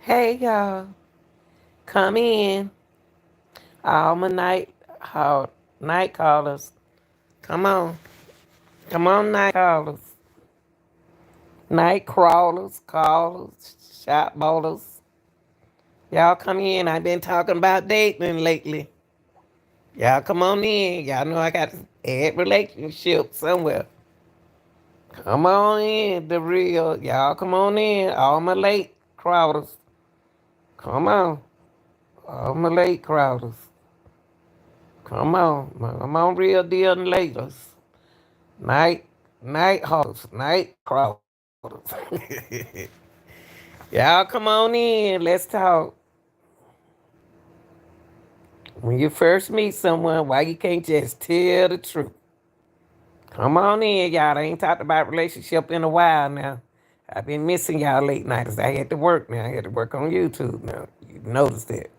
Hey y'all, come in. All my night callers. Come on. Come on, night callers. Night callers, shot ballers. Y'all come in. I've been talking about dating lately. Y'all come on in. Y'all know I got to add relationship somewhere. Come on in, the real. Y'all come on in. All my late crowders. Come on. All my late crowders. Come on. Come on, real deal and laters. Night, night hawks, night crawlers. Y'all come on in. Let's talk. When you first meet someone, why you can't just tell the truth? Come on in, y'all. I ain't talked about relationship in a while now. I've been missing y'all late nights. I had to work now. I had to work on YouTube now. You noticed it.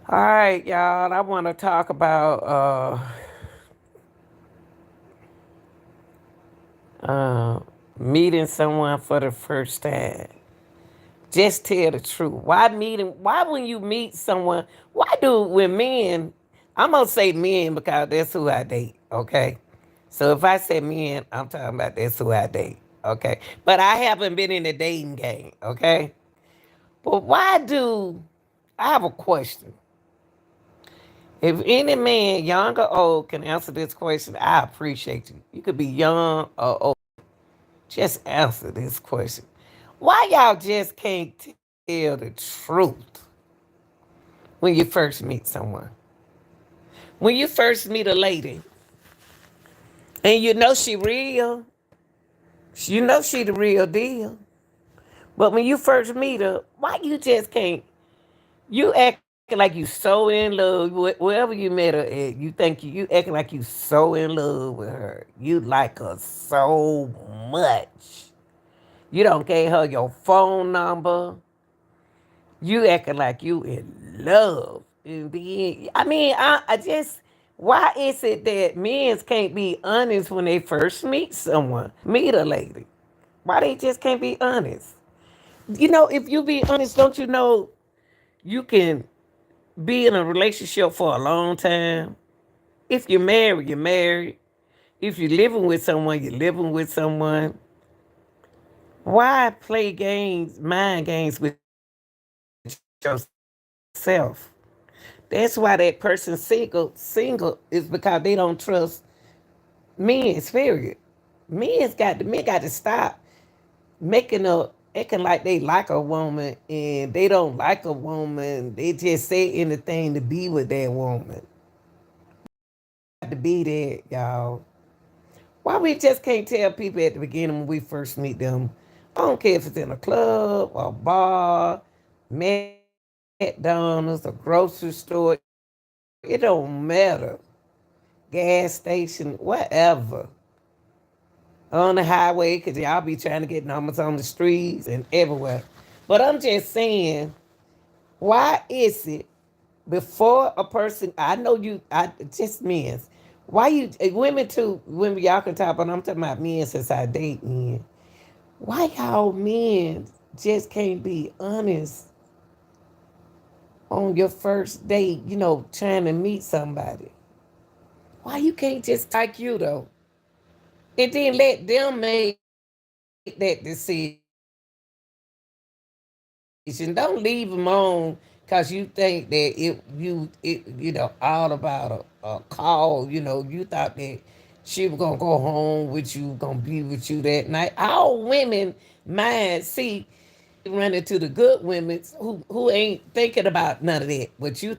All right, y'all. I want to talk about meeting someone for the first time. Just tell the truth. Why when you meet someone, why do when men, I'm gonna say men because that's who I date, okay? So if I say men, I'm talking about that's who I date, okay? But I haven't been in the dating game, okay? But why do I have a question? If any man, young or old, can answer this question, I appreciate you. You could be young or old. Just answer this question. Why y'all just can't tell the truth when you first meet someone? When you first meet a lady and you know she real, you know she the real deal. But when you first meet her, why you just can't? You acting like you so in love wherever you met her at. You think you acting like you so in love with her. You like her so much. You don't gave her your phone number. You acting like you in love. And then, I just, why is it that men can't be honest when they first meet someone, meet a lady? Why they just can't be honest? If you be honest, don't you know you can be in a relationship for a long time? If you're married, you're married. If you're living with someone, you're living with someone. Why play games, mind games with yourself? That's why that person single is because they don't trust men, period. Men got to stop acting like they like a woman and they don't like a woman. They just say anything to be with that woman. To be there, y'all. Why we just can't tell people at the beginning when we first meet them? I don't care if it's in a club, a bar, McDonald's, a grocery store. It don't matter. Gas station, whatever. On the highway, because y'all be trying to get numbers on the streets and everywhere. But I'm just saying, why is it before a person, I know just men, why you, women too, women, y'all can talk, but I'm talking about men since I date men. Why y'all men just can't be honest on your first date, trying to meet somebody? Why you can't just like you though? And then let them make that decision. Don't leave them on because you think that all about a call. You thought that she was gonna go home with you, gonna be with you that night. All women mind see running to the good women who ain't thinking about none of that. What you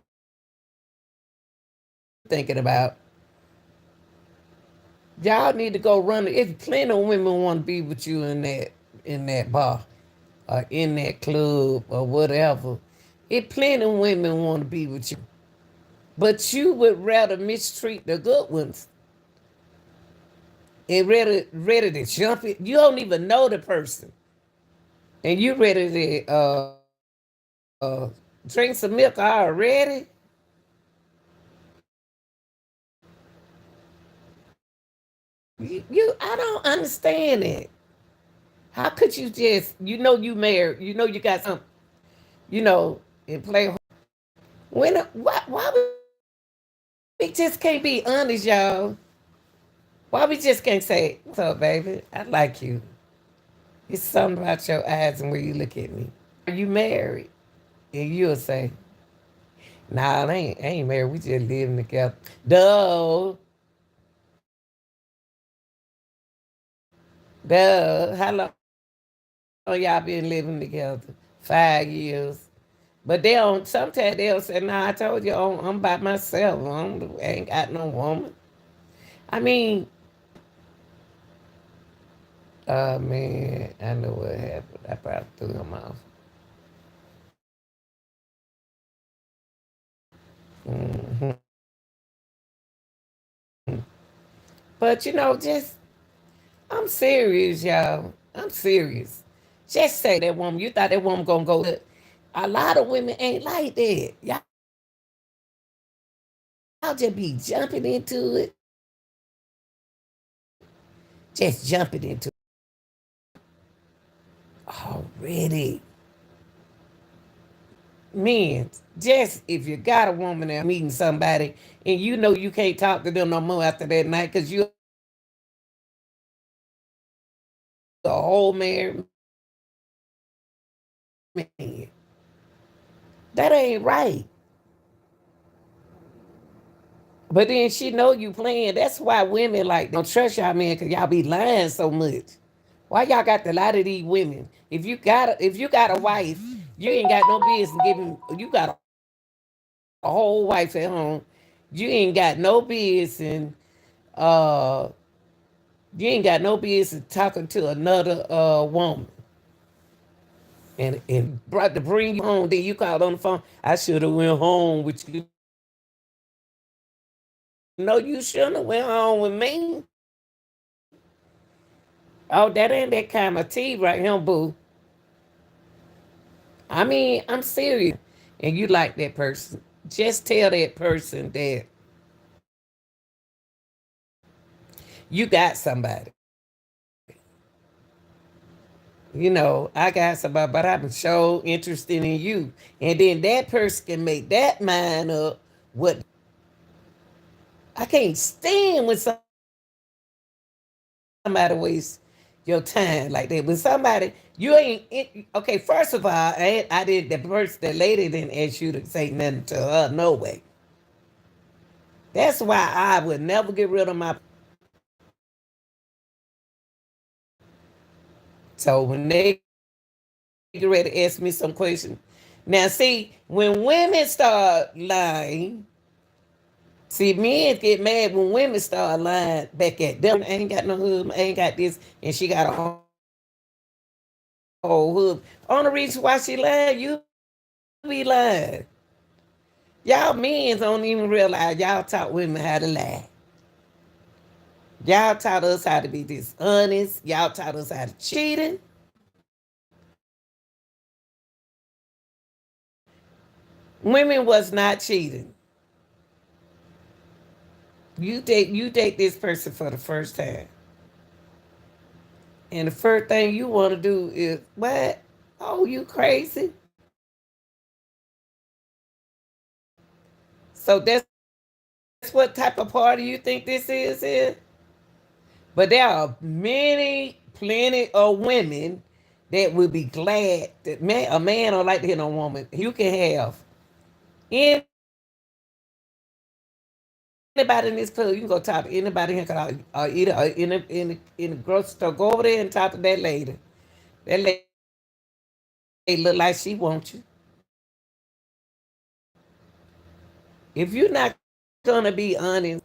thinking about? Y'all need to go run. It's plenty of women want to be with you in that bar or in that club or whatever. It plenty of women want to be with you. But you would rather mistreat the good ones and ready to jump it. You don't even know the person. And you ready to drink some milk already? I don't understand it. How could you just, you married, you got something. you know, and play. When why we just can't be honest, y'all? Why we just can't say, "What's up, baby? I like you." It's something about your eyes and where you look at me. Are you married? And you'll say, "Nah, I ain't married. We just living together." Duh, duh. How long y'all been living together? 5 years. But they don't. Sometimes they'll say, "Nah, I told you, I'm by myself. I ain't got no woman." I mean, man, I know what happened. I probably threw him off. Hmm. But just I'm serious, y'all. I'm serious. Just say that woman. You thought that woman gonna go. A lot of women ain't like that. Y'all just be jumping into it. Just jumping into it. Already. Men, just if you got a woman there meeting somebody and you know you can't talk to them no more after that night because you a whole married man. That ain't right. But then she know you playing. That's why women like don't trust y'all men because y'all be lying so much. Why y'all got to lie to these women? If you got a wife, you ain't got no business giving. You got a whole wife at home. You ain't got no business. Uh, you ain't got no business talking to another woman. And brought to bring you home. Then you called on the phone. I should have went home with you. No, you shouldn't have went home with me. Oh, that ain't that kind of tea right here, boo. I mean, I'm serious. And you like that person. Just tell that person that you got somebody. I got somebody, but I'm so interested in you. And then that person can make that mind up. What I can't stand when somebody wastes your time like that. When somebody, you ain't, okay, first of all, I did, the lady didn't ask you to say nothing to her, no way. That's why I would never get rid of my. So when they get ready to ask me some questions. Now, see, when women start lying, see, men get mad when women start lying back at them. I ain't got no husband, I ain't got this, and she got a whole husband. Only reason why she lying, you be lying. Y'all men don't even realize y'all taught women how to lie. Y'all taught us how to be dishonest. Y'all taught us how to cheating. Women was not cheating. You date this person for the first time. And the first thing you want to do is what? Oh, you crazy? So that's what type of party you think this is here? But there are plenty of women that would be glad that a man don't like to hear no woman. You can have anybody in this club. You can go talk to anybody here, either in the grocery store. Go over there and talk to that lady. That lady look like she wants you. If you're not gonna be honest,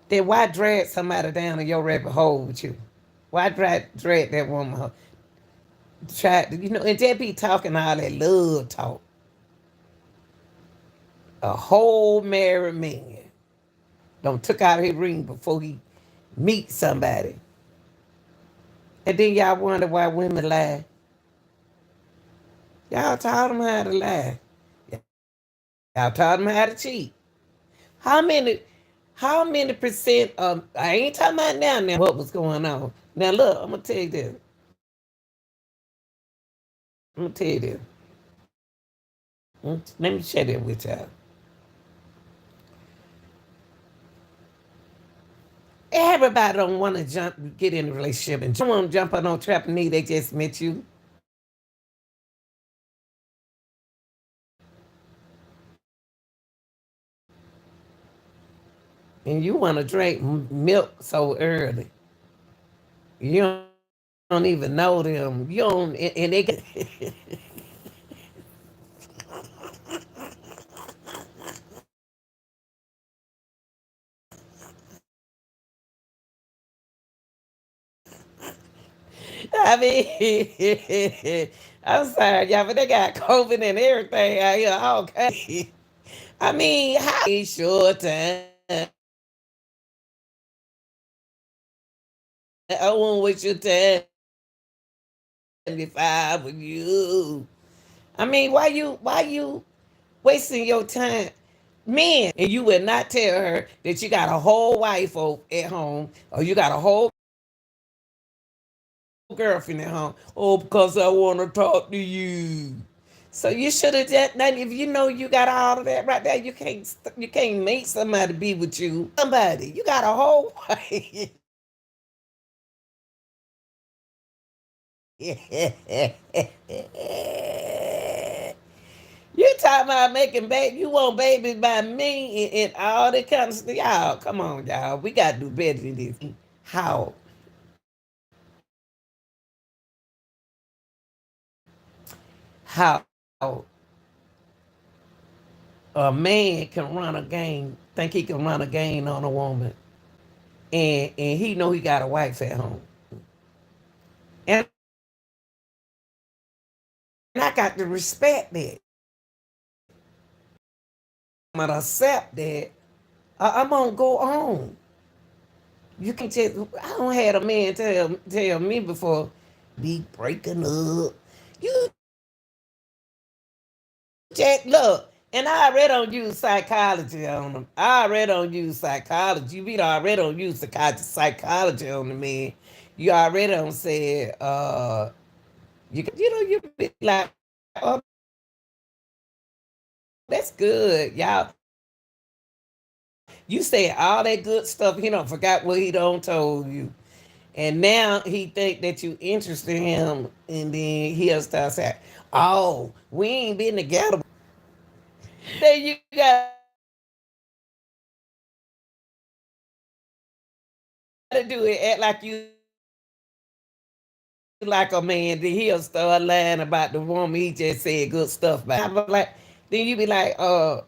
then why drag somebody down in your rabbit hole with you? Why drag that woman? Try and just be talking all that love talk. A whole married man don't took out his ring before he meet somebody, and then y'all wonder why women lie. Y'all taught them how to lie. Y'all taught them how to cheat. How many? How many percent of? I ain't talking about now. What was going on? Now look, I'm gonna tell you this. I'm gonna tell you this. Let me share that with y'all. Everybody don't want to get in a relationship, and want to jump on no trap knee. They just met you, and you want to drink milk so early. You don't even know them. You don't, and they get. I mean, I'm sorry, y'all, but they got COVID and everything out here. Okay. I mean, how short time? I won't waste your time if I were you. I mean, why you wasting your time? Man, and you would not tell her that you got a whole wife at home or you got a whole girlfriend at home. Oh, because I want to talk to you. So you should have just done. If you know you got all of that right there, you can't make somebody be with you. Somebody, you got a whole wife. You talking about making baby? You want babies by me and all that kind of stuff? Y'all, come on, y'all. We got to do better than this. How how a man can run a game, think he can run a game on a woman, and he know he got a wife at home, and I got to respect that. I'm gonna accept that. I'm gonna go on. You can tell. I don't had a man tell me before be breaking up. You just look. And I already don't use psychology on them. I already don't use psychology. We already don't use psychology on the man. You already don't say, you be like, oh, that's good, y'all. You said all that good stuff. He don't forgot what he don't told you, and now he think that you interested in him, and then he'll start saying, "Oh, we ain't been together." Then you got to do it, act like you like a man. Then he'll start lying about the woman he just said good stuff about. I'm like, then you be like, no,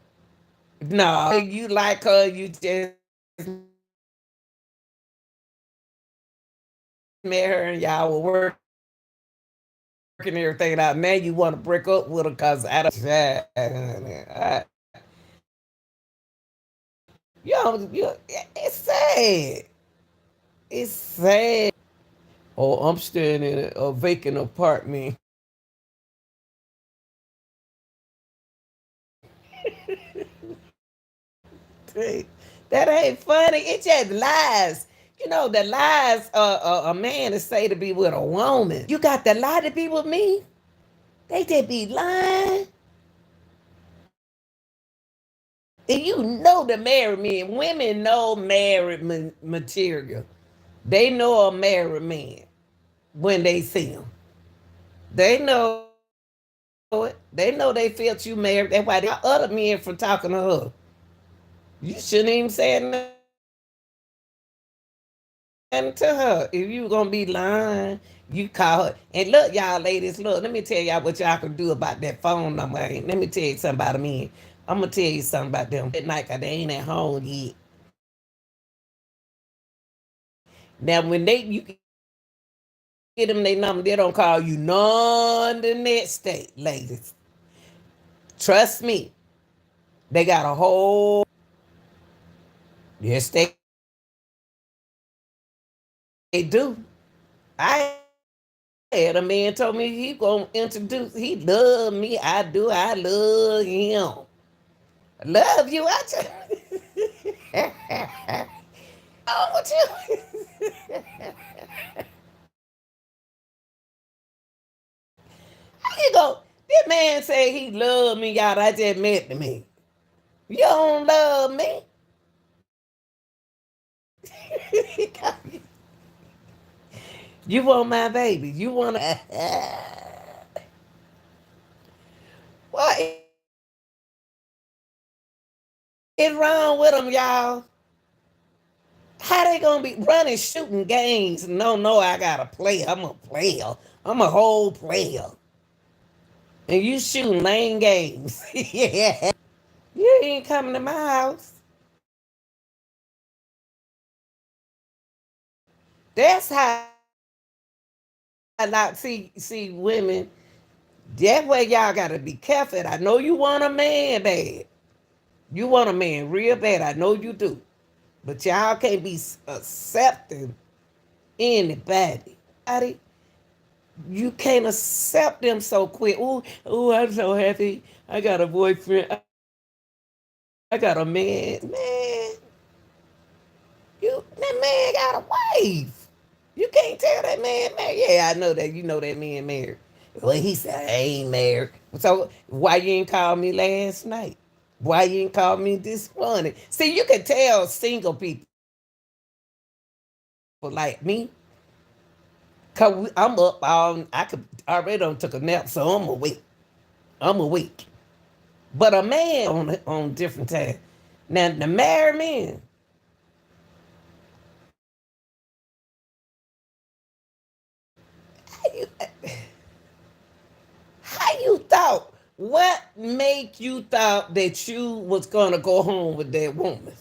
you like her, you just met her and y'all were working everything out. Now you want to break up with her because I don't. It's sad. It's sad. Oh, I'm staying in a vacant apartment. That ain't funny. It just lies. You know, the lies a man is say to be with a woman. You got the lie to be with me? They just be lying. And you know the married men. Women know married material. They know a married man when they see him. They know it. They know they felt you married. That's why they other men from talking to her. You shouldn't even say nothing to her. If you gonna be lying, you call her. And look, y'all ladies, look, let me tell y'all what y'all can do about that phone number. Let me tell you something about me. I'm gonna tell you something about them. At night, 'cause they ain't at home yet. Now, when you get them their number, they don't call you none the next day, ladies. Trust me. They got a whole. Yes, they do. I had a man told me he gonna introduce. He love me. I do. I love him. I love you. I just. Oh, what you? How you That man say he love me, y'all. I just met the man. You don't love me. You want my baby. You want to. What is wrong with them, y'all? How they gonna be running shooting games? No, no, I gotta play. I'm a player. I'm a whole player. And you shooting lane games. Yeah. You ain't coming to my house. That's how I like see women. That way y'all gotta be careful. I know you want a man bad. You want a man real bad. I know you do. But y'all can't be accepting anybody. You can't accept them so quick. Oh, I'm so happy. I got a boyfriend. I got a man. Man, that man got a wife. You can't tell that man married. Yeah, I know that. You know that man married. Well, he said I ain't married. So why you ain't call me last night? Why you ain't call me this morning? See, you can tell single people like me. Cause I'm up all. I could already done took a nap, so I'm awake. I'm awake. But a man on different time. Now the married man, how you, how you thought? What make you thought that you was gonna go home with that woman?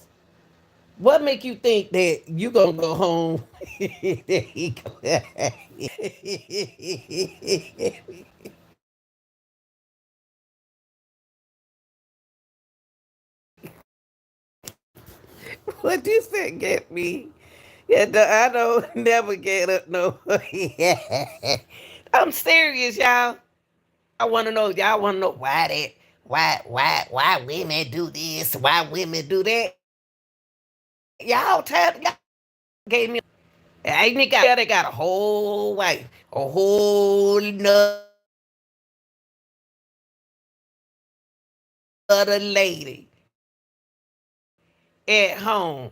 What make you think that you gonna go home? There he go. What you said get me? Yeah, I don't never get up no. Yeah. I'm serious, y'all. I want to know. Y'all want to know why that? Why women do this? Why women do that? Y'all gave me. Ain't they got a whole wife, a whole nother lady at home.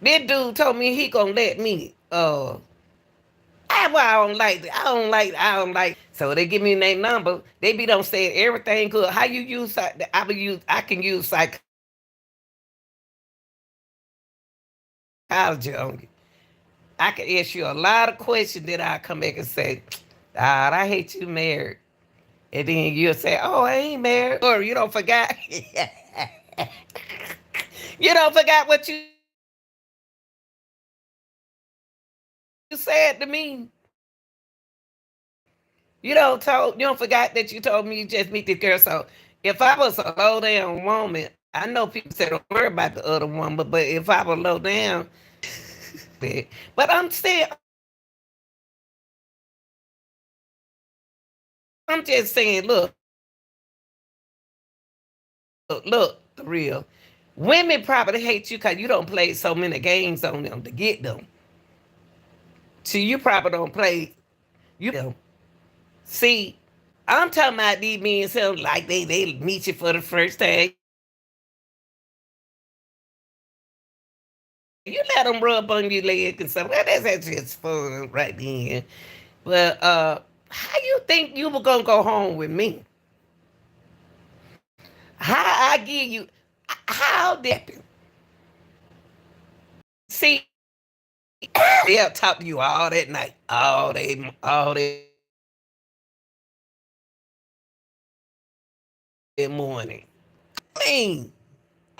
This dude told me he gonna let me. I don't like. I don't like. I don't like. So they give me their number. They be don't say everything good. How you use? I be use. I can use psychology on you. I can ask you a lot of questions that I come back and say, "God, I hate you married," and then you'll say, "Oh, I ain't married," or you don't forgot. You don't forgot what you said to me. You don't forgot that you told me you just meet this girl. So if I was a low down woman, I know people say don't worry about the other woman, but if I was low down, but I'm just saying, look, the real. Women probably hate you because you don't play so many games on them to get them. So you probably don't play them. See, I'm talking about these men so like they meet you for the first time. You let them rub on your leg and stuff. Well, that's just fun right then. But how you think you were gonna go home with me? How I give you? How did? See, they'll talk to you all that night, all that morning. I mean,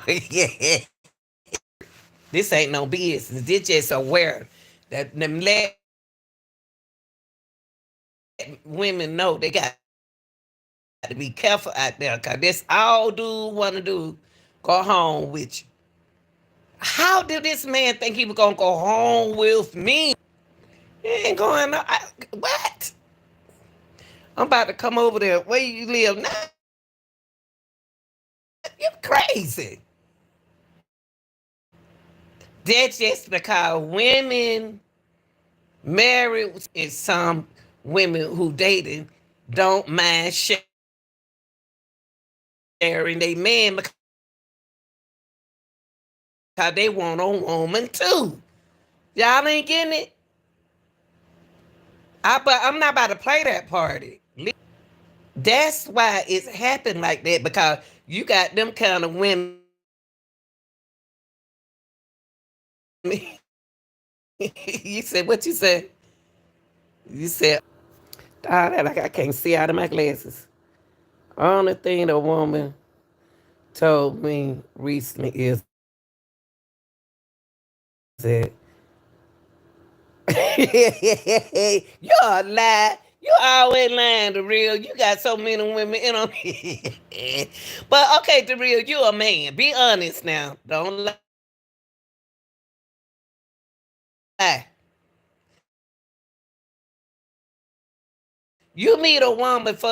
yeah, this ain't no business. This just aware that them let women know they got to be careful out there because that's all dude want to do. Go home with you. How did this man think he was gonna go home with me? He ain't going. What? I'm about to come over there. Where you live now? You crazy. That's just because women married and some women who dated. don't mind sharing they man because they want a woman too. Y'all ain't getting it. But I'm not about to play that party. That's why it's happened like that because you got them kind of women. You said what you said? You said, "Ah, that like I can't see out of my glasses." Only thing the woman told me recently is that you're a lie. You always lying, the real. You got so many women in on but okay, the real, you a man. Be honest now. Don't lie. You meet a woman for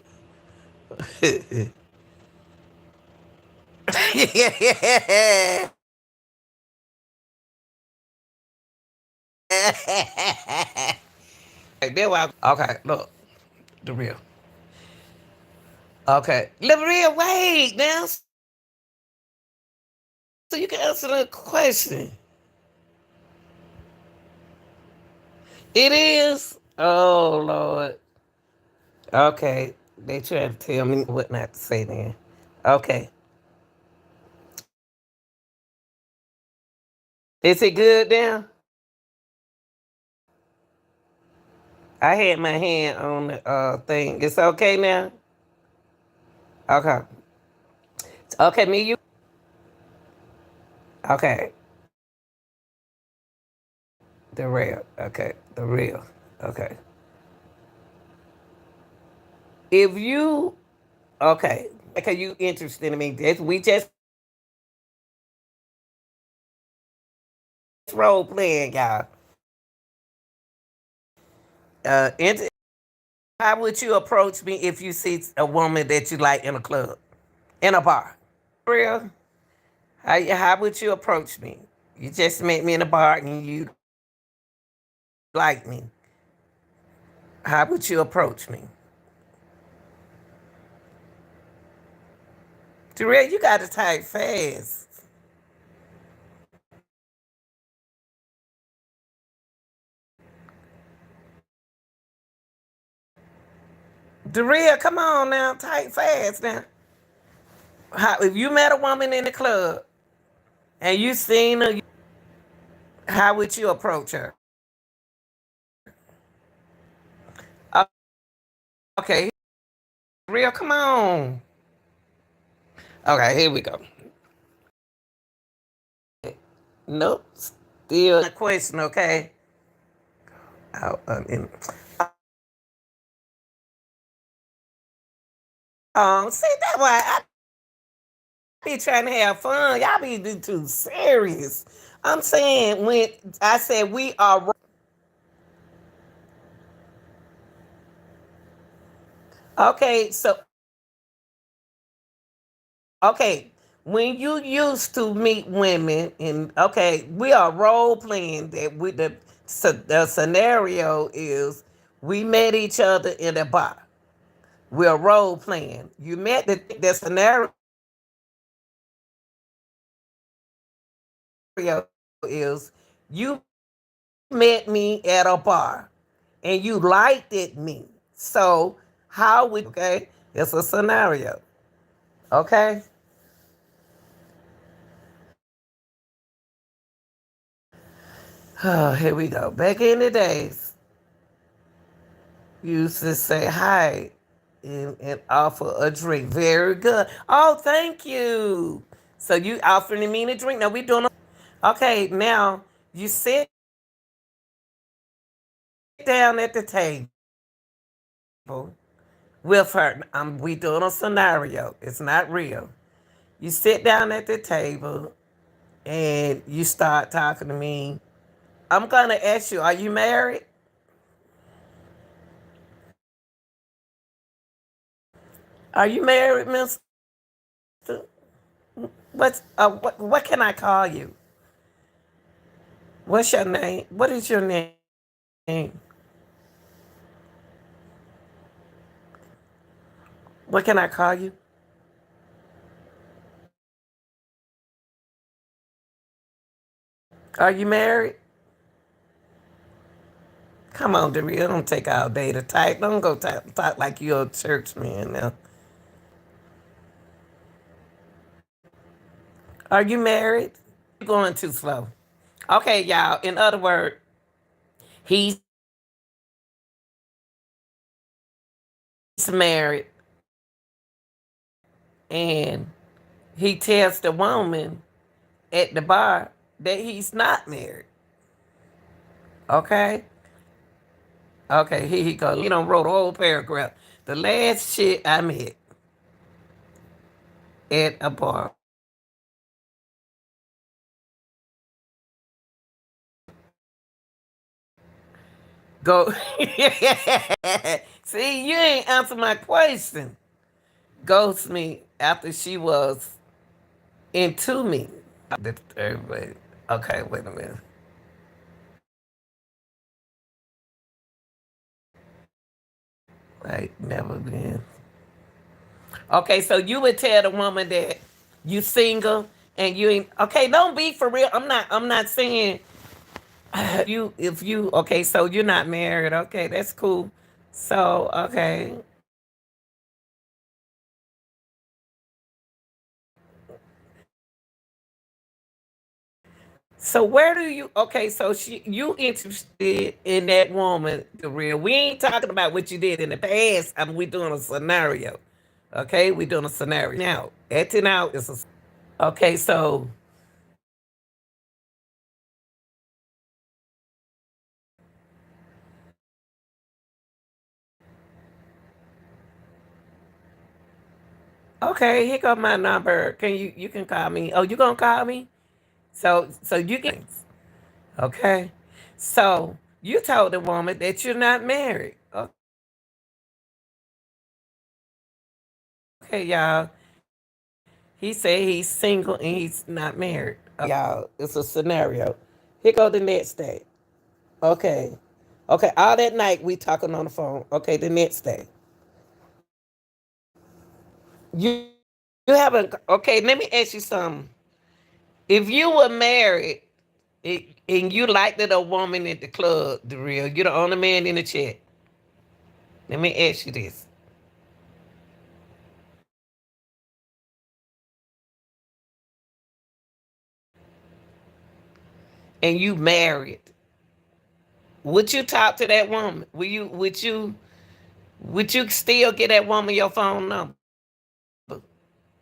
okay, look, the real. Okay. The real, wait now. So you can answer the question. It is. Oh Lord. Okay. They trying to tell me what not to say then. Okay. Is it good now? I had my hand on the thing. It's okay now? Okay. Okay, me, you. Okay. The real. Okay. The real. Okay. If you okay, okay, you interested in me. We just role playing, y'all. Int- how would you approach me if you see a woman that you like in a club, in a bar? Real? How would you approach me? You just met me in a bar and you like me. How would you approach me? Terrell, you got to type fast. Darrell, come on now, type fast now. If you met a woman in the club and you seen her, how would you approach her? Uh, Okay, Darrell, come on. Okay, here we go. Nope, still a question. Okay. In, see that why I be trying to have fun. Y'all be too serious. I'm saying when I said we are okay. So okay, when you used to meet women, and okay, we are role playing that we the scenario is we met each other in a bar. We're role playing. You met the scenario is you met me at a bar and you liked it me. So how would okay? It's a scenario. Okay. Oh, here we go. Back in the days, you used to say hi and offer a drink. Very good. Oh, thank you. So you offering me a drink. Now we doing okay, now you sit down at the table with her. We doing a scenario. It's not real. You sit down at the table and you start talking to me. I'm gonna ask you, are you married? Are you married, Mister? What can I call you? What's your name? What is your name? What can I call you? Are you married? Come on, Daria. Don't take all day to type. Don't go talk like you're a church man now. Are you married? You're going too slow. Okay, y'all. In other words, he's married and he tells the woman at the bar that he's not married. Okay? Okay, here he goes. You don't wrote a whole paragraph. The last shit I met at a bar. Go. See, you ain't answer my question. Ghost me after she was into me. Everybody. Okay, wait a minute. Right, never been. Okay, so you would tell the woman that you single and you ain't okay, don't be for real. I'm not saying you if you okay, so you're not married. Okay, that's cool. So, okay. So where do you okay, so you interested in that woman, the real. We ain't talking about what you did in the past. I mean, we doing a scenario. Okay, we doing a scenario. Now, acting out is a okay, so okay, here go my number. Can you can call me. Oh, you gonna call me? So you can okay. So you told the woman that you're not married. Okay, y'all. He said he's single and he's not married. Y'all, it's a scenario. Here go the next day. Okay. Okay, all that night we talking on the phone. Okay, the next day. You you haven't okay, let me ask you something. If you were married and you liked a woman at the club, the real, you're the only man in the chat. Let me ask you this. And you married, would you talk to that woman? Would you still get that woman your phone number?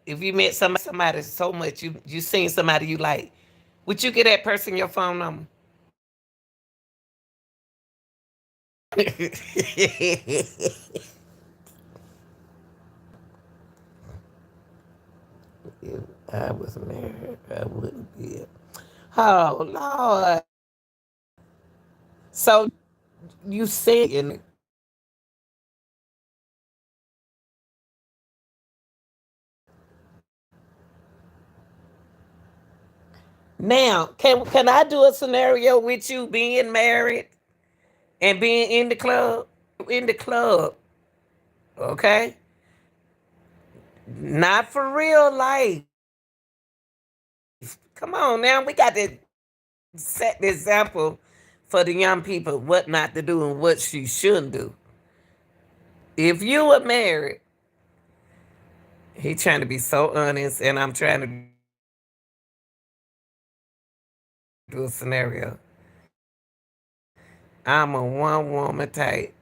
If you met somebody so much you seen somebody you like, would you get that person your phone number? If I was married, I wouldn't be it. Oh Lord. So you said in now, can I do a scenario with you being married and being in the club? In the club, okay? Not for real life. Come on now, we got to set the example for the young people what not to do and what she shouldn't do. If you were married, he trying to be so honest, and I'm trying to do a scenario. I'm a one woman type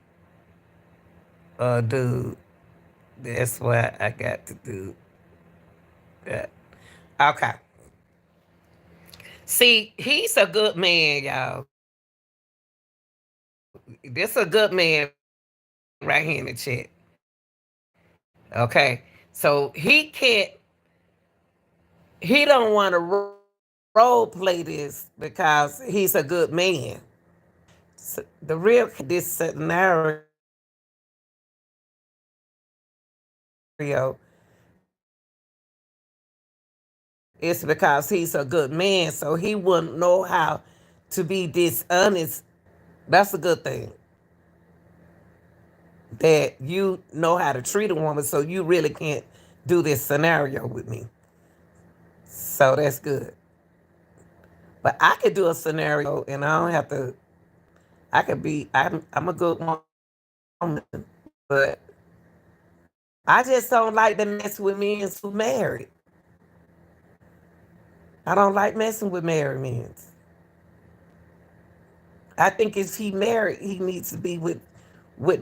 dude. That's why I got to do that. Okay. See, he's a good man, y'all. This a good man right here in the chat. Okay. So he don't want to role play this because he's a good man. So the real this scenario is because he's a good man, so he wouldn't know how to be dishonest. That's a good thing. that you know how to treat a woman, so you really can't do this scenario with me. So that's good. But I could do a scenario and I don't have to, I could be, I'm a good woman, but I just don't like to mess with men who married. I don't like messing with married men. I think if he married, he needs to be with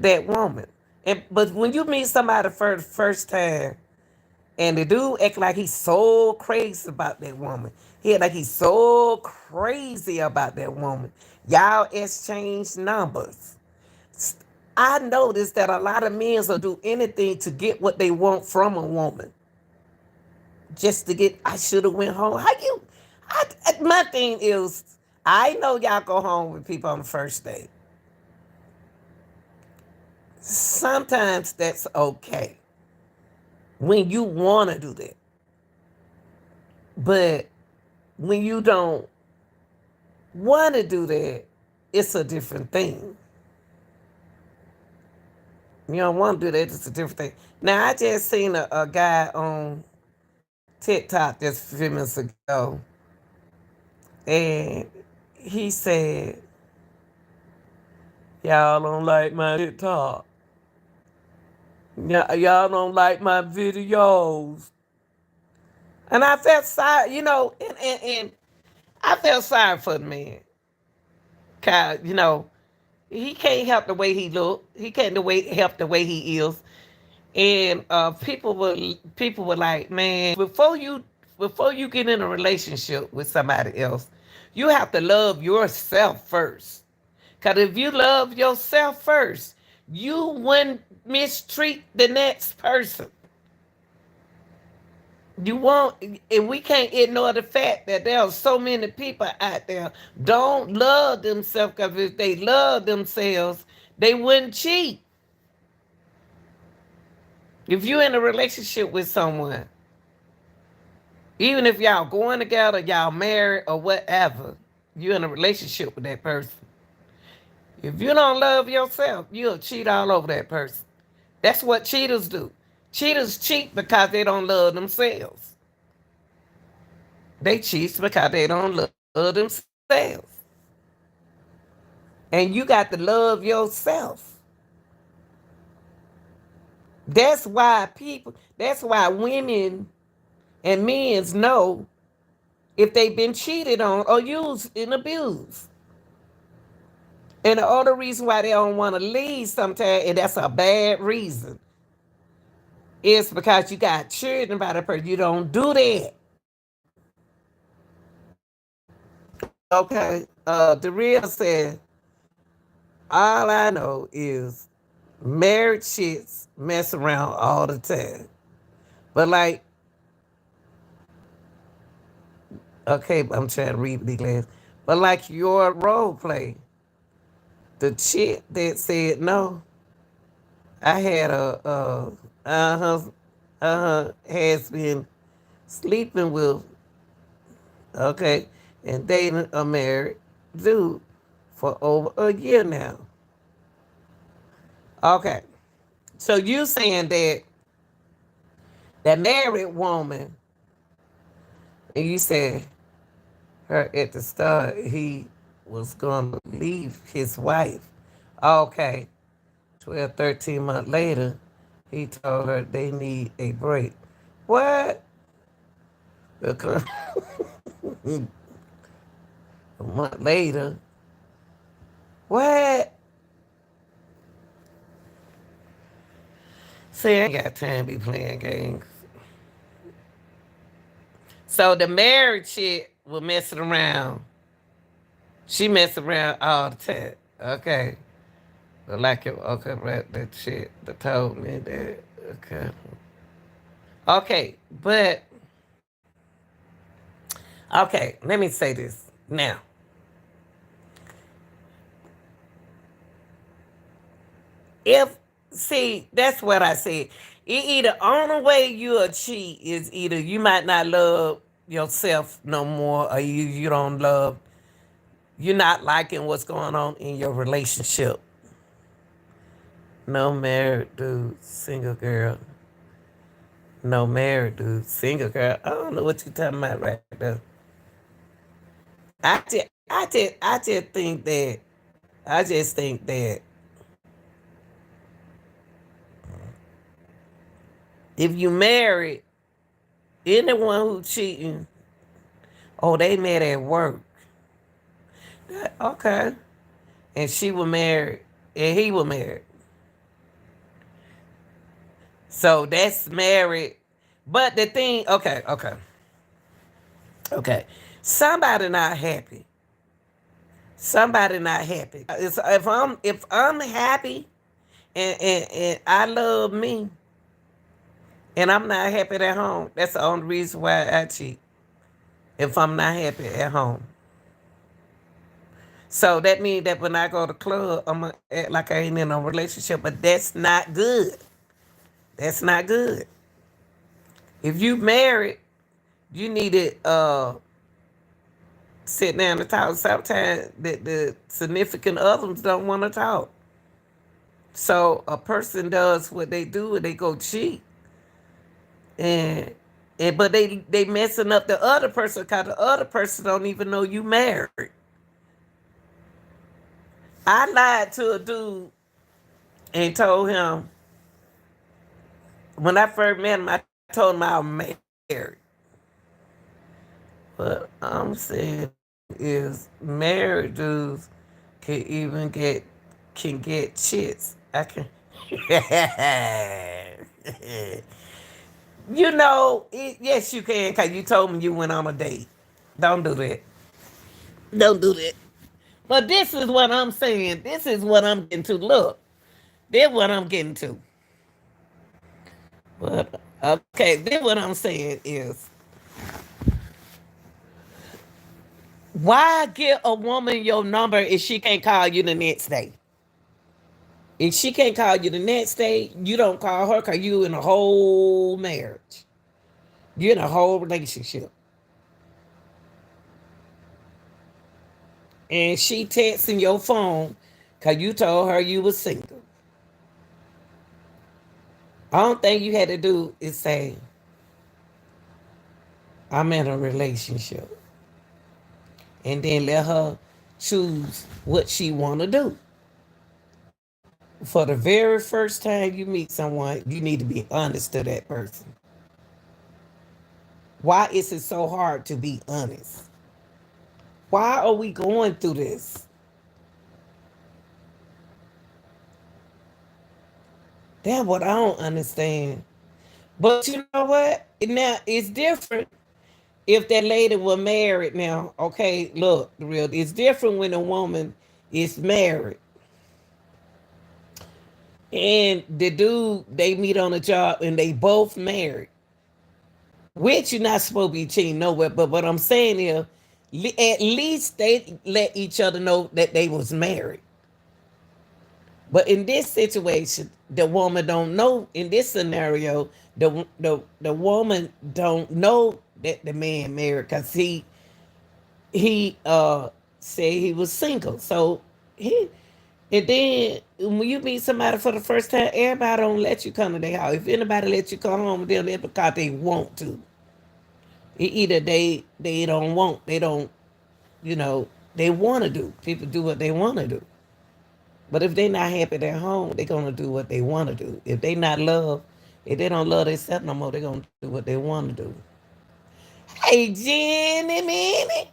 that woman. And but when you meet somebody for the first time, and the dude act like he's so crazy about that woman, he act like he's so crazy about that woman. Y'all exchange numbers. I noticed that a lot of men will do anything to get what they want from a woman, just to get. I should have went home. How you? My thing is, I know y'all go home with people on the first date. Sometimes that's okay when you want to do that. But when you don't want to do that, it's a different thing. You don't want to do that, it's a different thing. Now, I just seen a guy on TikTok just a few minutes ago, and he said, y'all don't like my TikTok. Y'all don't like my videos. And I felt sorry, and I felt sorry for the man. Cause, he can't help the way he look. He can't help the way he is. And people were like, man, before you get in a relationship with somebody else, you have to love yourself first. Cause if you love yourself first, you wouldn't mistreat the next person. You won't, and we can't ignore the fact that there are so many people out there don't love themselves. Because if they love themselves, they wouldn't cheat. If you're in a relationship with someone, even if y'all going together, y'all married or whatever, you're in a relationship with that person. If you don't love yourself, you'll cheat all over that person. That's what cheaters do. Cheaters cheat because they don't love themselves. They cheat because they don't love themselves. And you got to love yourself. That's why women and men know if they've been cheated on or used and abused. And the other reason why they don't want to leave sometimes, and that's a bad reason, is because you got children by the person. You don't do that. Okay. The real said, all I know is married chicks mess around all the time. But like, okay, I'm trying to read the class. But like your role play, the chick that said no, I had has been sleeping with, okay, and dating a married dude for over a year now. Okay, so you saying that married woman, and you said her at the start he was gonna leave his wife. Okay, 12, 13 months later, he told her they need a break. What? Because a month later, what? See, I ain't got time to be playing games. So the married chick was messing around. She messed around all the time. Okay. But like it, okay, right, that shit that told me that. Okay. Okay, but okay, let me say this now. If see, that's what I said. Either only way you'll cheat is either you might not love yourself no more, or you don't love, you're not liking what's going on in your relationship. No married dude, single girl. No married dude, single girl. I don't know what you talking about right there. I just think that. I just think that if you married, anyone who cheating, oh, they met at work. Okay. And she was married, and he was married. So that's married. But the thing, okay. Somebody not happy. Somebody not happy. If I'm happy and I love me and I'm not happy at home, that's the only reason why I cheat. If I'm not happy at home. So that means that when I go to the club, I'm gonna act like I ain't in a relationship, but that's not good. That's not good. If you married, you need to sit down and talk. Sometimes the significant others don't want to talk. So a person does what they do and they go cheat. And but they messing up the other person because the other person don't even know you married. I lied to a dude and told him when I first met him, I told him I was married. But I'm saying is married dudes can get chits. I can. Yes, you can, because you told me you went on a date. Don't do that. Don't do that. But this is what I'm saying. This is what I'm getting to. Look, this is what I'm getting to. But okay, then what I'm saying is, why give a woman your number if she can't call you the next day? If she can't call you the next day, you don't call her because you in a whole marriage. You're in a whole relationship. And she texting your phone because you told her you was single. All thing you had to do is say, I'm in a relationship. And then let her choose what she want to do. For the very first time you meet someone, you need to be honest to that person. Why is it so hard to be honest? Why are we going through this? That's what I don't understand. But you know what? Now it's different if that lady were married now. Okay, look, the real it's different when a woman is married and the dude they meet on a job and they both married. Which you're not supposed to be cheating nowhere. But what I'm saying is, at least they let each other know that they was married. But in this situation, the woman don't know. In this scenario, the woman don't know that the man married because he said he was single. So he and then when you meet somebody for the first time, everybody don't let you come to their house. If anybody let you come home, they'll let because they want to. Either they don't want, they don't, you know, they want to do. People do what they want to do. But if they not happy at their home, they're gonna do what they want to do. If they don't love themselves no more, they're gonna do what they want to do. Hey, Jenny, Minnie,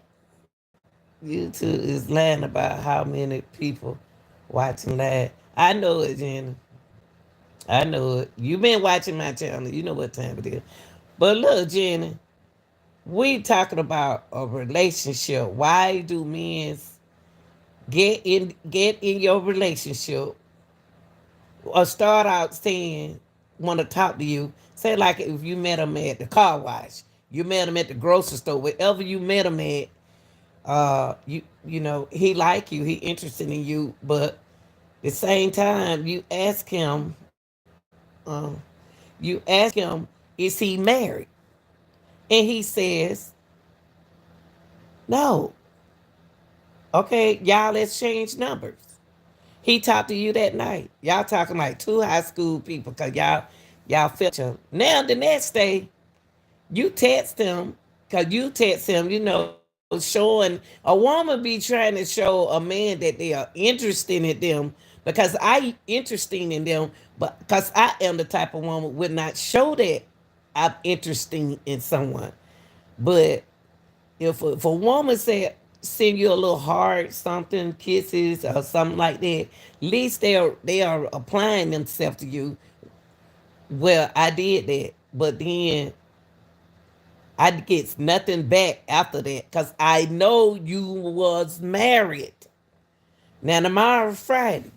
you two is lying about how many people watching live. I know it, Jenny. I know it. You been watching my channel. You know what time it is. But look, Jenny, we talking about a relationship. Why do men get in your relationship or start out saying want to talk to you? Say like if you met him at the car wash, you met him at the grocery store, wherever you met him at. You know he like you, he interested in you, but the same time um, you ask him, is he married? And he says no. Okay, y'all, let's change numbers. He talked to you that night. Y'all talking like two high school people because y'all felt you. Now the next day, you text him because you text him, showing a woman be trying to show a man that they are interested in them because I interested in them, but because I am the type of woman would not show that I'm interested in someone. But if a woman said send you a little heart, something, kisses or something like that, at least they are applying themselves to you. Well, I did that, but then I get nothing back after that because I know you was married. Now tomorrow Friday,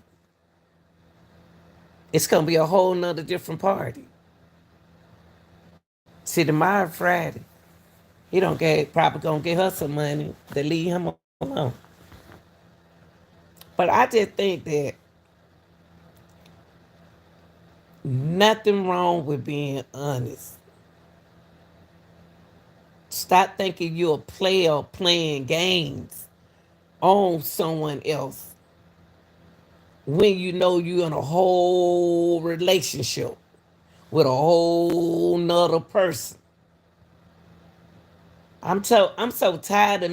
it's gonna be a whole nother different party. See, tomorrow Friday, he don't get probably gonna get her some money to leave him alone. But I just think that nothing wrong with being honest. Stop thinking you're a player playing games on someone else when you know you're in a whole relationship with a whole nother person. I'm so tired of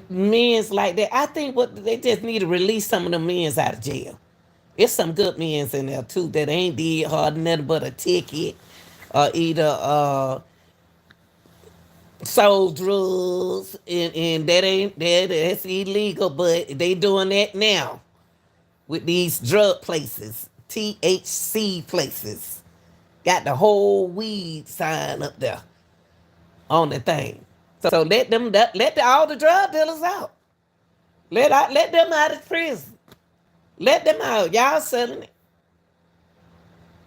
men's like that. I think what they just need to release some of the men's out of jail. There's some good men's in there too that ain't did hard nothing but a ticket or either sold drugs and that's illegal, but they doing that now with these drug places, THC places. Got the whole weed sign up there on the thing. So let all the drug dealers out. Let them out of prison. Let them out. Y'all selling it.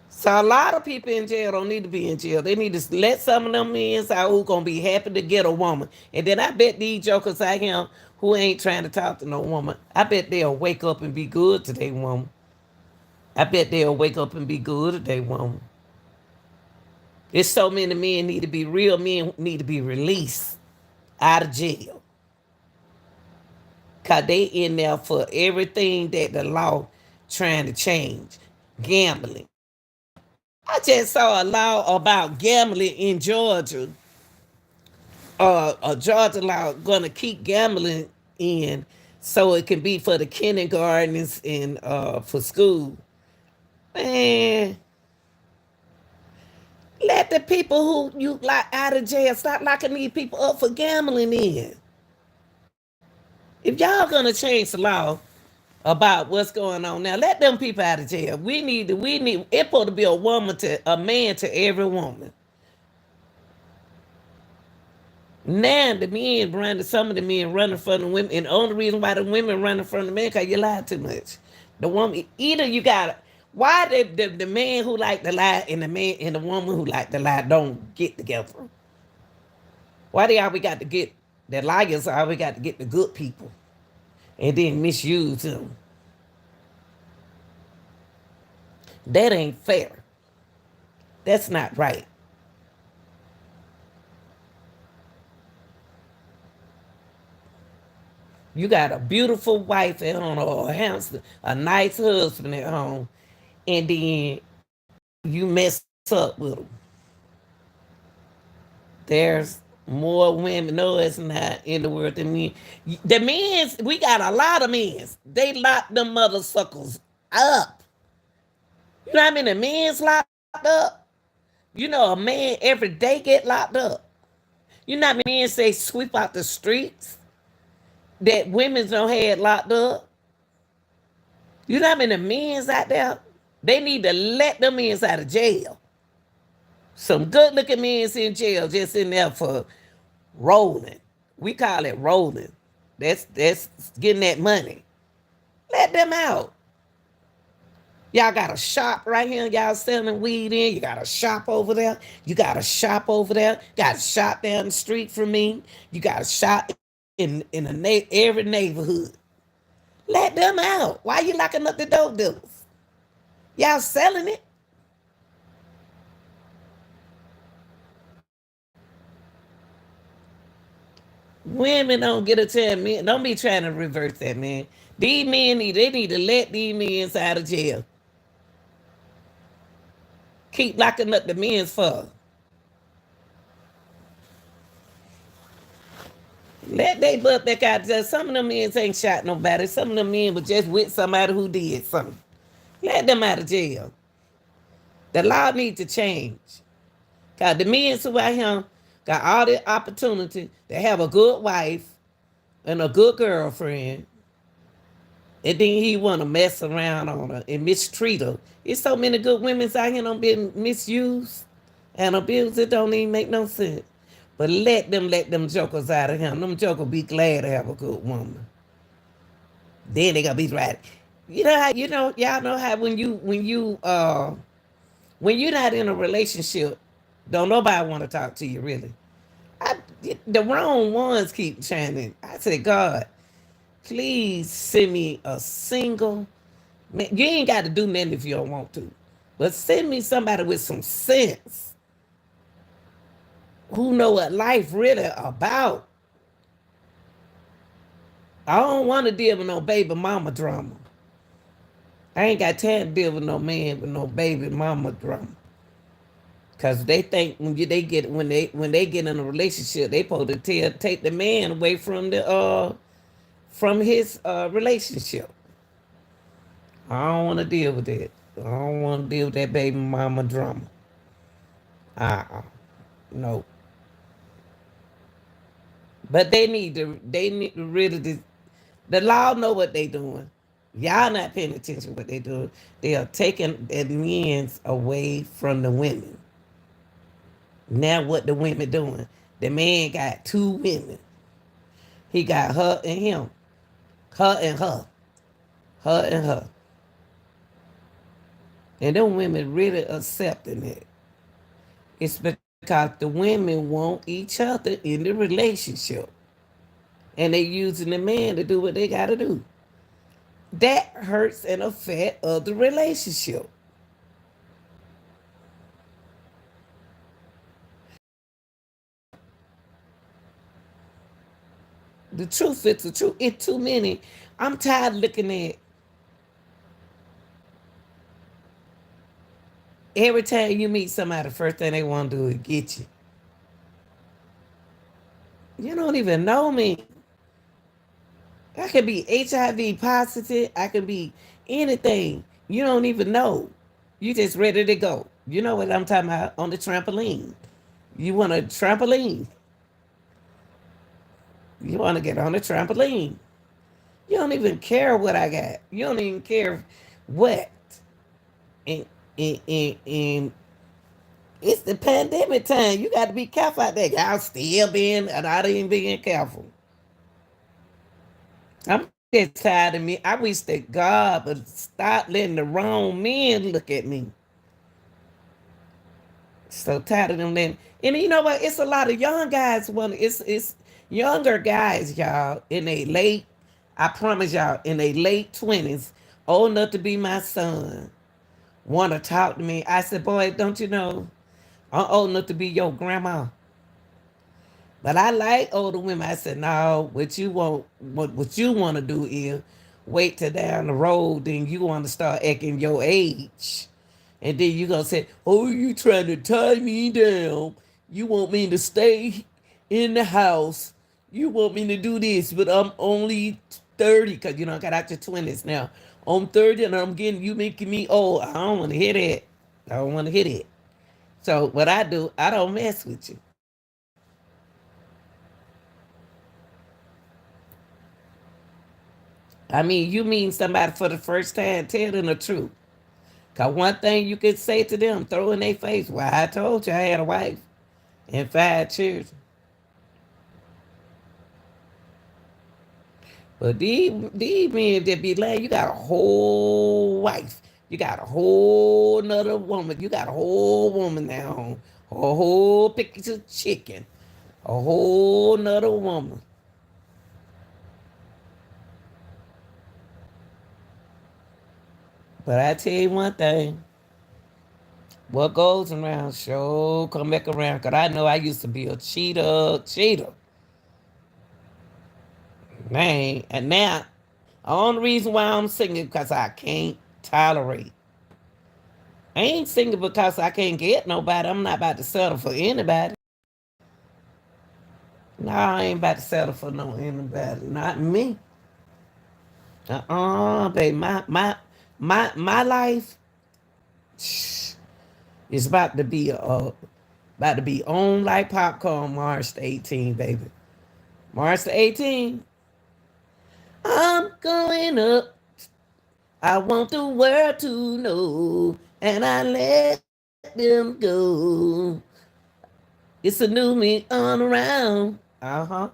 So a lot of people in jail don't need to be in jail. They need to let some of them in out who gonna be happy to get a woman. And then I bet these jokers like him who ain't trying to talk to no woman, I bet they'll wake up and be good to their woman. I bet they'll wake up and be good to their woman. There's so many men need to be real men need to be released out of jail. Cause they in there for everything that the law trying to change. Gambling. I just saw a law about gambling in Georgia. A Georgia law gonna keep gambling in so it can be for the kindergartens and for school. Man, let the people who you like out of jail stop locking these people up for gambling in. If y'all gonna change the law about what's going on now, let them people out of jail. We need it's supposed to be a man to every woman. Now the men running, some of the men running from the women, and the only reason why the women running from the men because you lie too much. The woman, either you got why the man who like to lie and the man and the woman who like to lie don't get together? Why they always got to get the liars? Always got to get the good people and then misuse them. That ain't fair. That's not right. You got a beautiful wife at home or a handsome, a nice husband at home, and then you mess up with them. There's more women. No, it's not in the world than men. The men's, we got a lot of men's. They lock them mother suckers up. You know how many men's locked up? You know a man every day get locked up. You know how many men say sweep out the streets that women's don't have locked up? You know how many men's out there? They need to let them men's out of jail. Some good looking men's in jail just in there for rolling. We call it rolling. That's getting that money. Let them out. Y'all got a shop right here. Y'all selling weed in. You got a shop over there. You got a shop over there. Got a shop down the street from me. You got a shop in every neighborhood. Let them out. Why you locking up the dope dealers? Y'all selling it. Women don't get a chance. Men, don't be trying to reverse that, man. These men need to let these men out of jail. Keep locking up the men's for. Let they butt back out there. Some of them men ain't shot nobody. Some of them men was just with somebody who did something. Let them out of jail. The law needs to change. Cause the men who out here got all the opportunity to have a good wife and a good girlfriend, and then he want to mess around on her and mistreat her. There's so many good women out here don't been misused and abused. It don't even make no sense. But let them jokers out of him. Them jokers be glad to have a good woman. Then they gonna be right. You know how y'all know how when you're not in a relationship, don't nobody want to talk to you really. I, the wrong ones keep chanting. I said, God, please send me a single man. You ain't got to do nothing if you don't want to, but send me somebody with some sense who know what life really about. I don't want to deal with no baby mama drama. I ain't got time to deal with no man with no baby mama drama. Cause they think when they get in a relationship, they supposed to take the man away from his relationship. I don't want to deal with that. I don't want to deal with that baby mama drama. No. But they need to really the law know what they doing. Y'all not paying attention to what they doing. They are taking the men away from the women. Now what the women doing? The man got two women. He got her and him. Her and her. Her and her. And them women really accepting it. It's because the women want each other in the relationship. And they using the man to do what they gotta do. That hurts and affect other relationship. The truth is the truth. It's too many. I'm tired of looking at every time you meet somebody, the first thing they want to do is get you. You don't even know me. I could be HIV positive. I could be anything. You don't even know. You just ready to go. You know what I'm talking about on the trampoline. You want a trampoline. You want to get on the trampoline. You don't even care what I got. You don't even care what. And, and it's the pandemic time. You got to be careful out there. Y'all still being, and I ain't being careful. I'm just tired of me. I wish that God would stop letting the wrong men look at me. So tired of them letting. And you know what? It's a lot of young guys. It's younger guys, y'all, in a late. I promise y'all, in a late 20s, old enough to be my son, want to talk to me. I said, boy, don't you know? I'm old enough to be your grandma. But I like older women. I said, no, what you want to do is wait till down the road, then you want to start acting your age. And then you gonna say, oh, you trying to tie me down. You want me to stay in the house. You want me to do this, but I'm only 30, because I got out your 20s now. I'm 30 and I'm getting you making me old. I don't want to hear that. I don't want to hear that. So what I do, I don't mess with you. I mean, you mean somebody for the first time, tell them the truth. Cause one thing you could say to them, throw in their face, well, I told you I had a wife and 5 children. But these men that be like, you got a whole wife. You got a whole nother woman. You got a whole woman now. A whole piece of chicken. A whole nother woman. But I tell you one thing. What goes around sure come back around. Cause I know I used to be a cheater. Man, and now, the only reason why I'm single because I can't tolerate. I ain't single because I can't get nobody. I'm not about to settle for anybody. No, I ain't about to settle for no anybody. Not me. Baby. My life is about to be on like popcorn March the 18th, baby. March the 18th. I'm going up. I want the world to know. And I let them go. It's a new me on around. Uh-huh.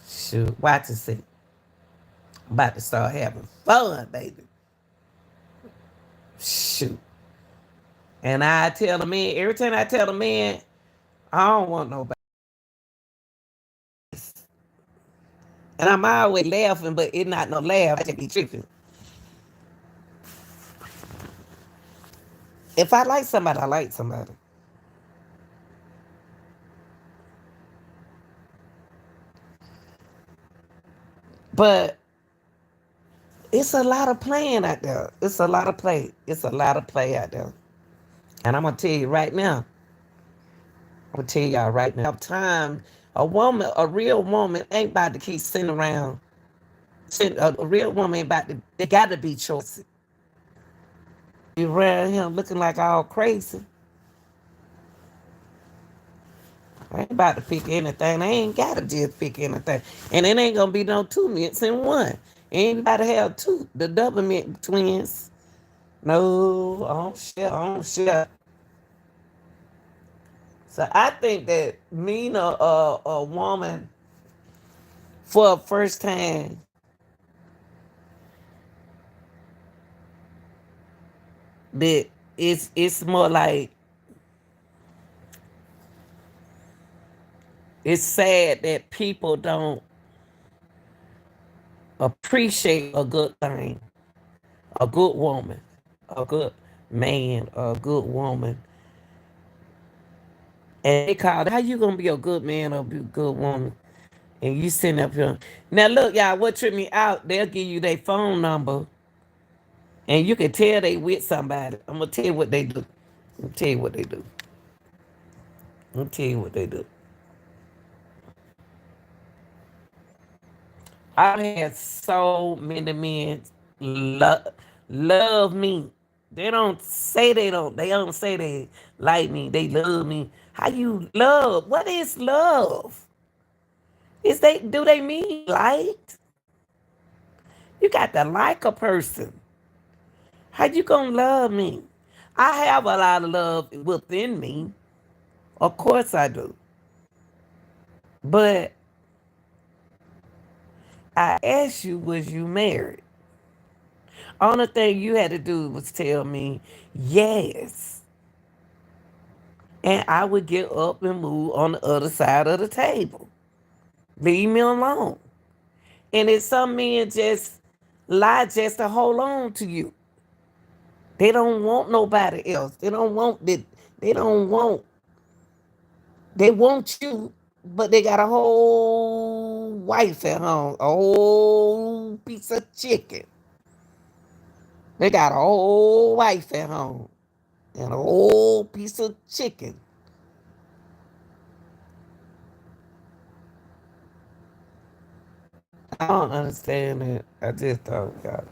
Shoot. Watch and see. I'm about to start having fun, baby. Shoot. And I tell the man, every time I tell the man, I don't want nobody. And I'm always laughing, but it's not no laugh. I just be tripping. If I like somebody, I like somebody. But it's a lot of playing out there. It's a lot of play. It's a lot of play out there. And I'm gonna tell you right now. I'm gonna tell y'all right now. Time a woman, a real woman, ain't about to keep sitting around. A real woman ain't about to. They got to be choices. You around here looking like all crazy. I ain't about to pick anything. I ain't gotta just pick anything. And it ain't gonna be no two mints in one. Ain't about to have two, the double mint twins. No, I don't share. I don't share. So I think that meeting a woman for a first time, that it's more like it's sad that people don't appreciate a good thing, a good woman, a good man, a good woman. And they call it, how you gonna be a good man or be a good woman? And you sitting up here. Now look, y'all, what tripped me out, they'll give you their phone number and you can tell they with somebody. I'm gonna tell you what they do. I'm gonna tell you what they do. I'm gonna tell you what they do. I had so many men love me. They don't say they like me. They love me. How you love? What is love? Do they mean liked? You got to like a person. How you gonna love me? I have a lot of love within me. Of course I do. But I asked you, was you married? Only thing you had to do was tell me yes. And I would get up and move on the other side of the table. Leave me alone. And if some men just lie just to hold on to you. They don't want nobody else. They don't want they want you, but they got a whole wife at home, a whole piece of chicken. They got a whole wife at home and a whole piece of chicken. I don't understand it. I just don't got it.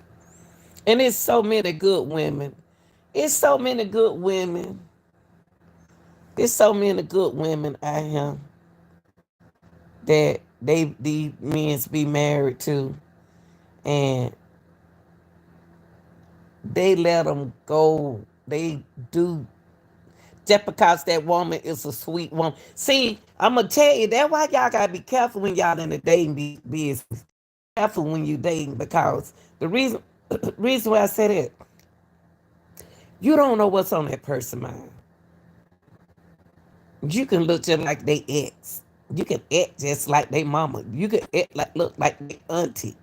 And it's so many good women. It's so many good women. There's so many good women out here that these men be married to, and they let them go. They do just because that woman is a sweet woman. See, I'm gonna tell you that's why y'all gotta be careful when y'all in the dating business. Careful when you dating because the reason why I said it, you don't know what's on that person's mind. You can look just like they ex. You can act just like they mama. You can act like look like they auntie.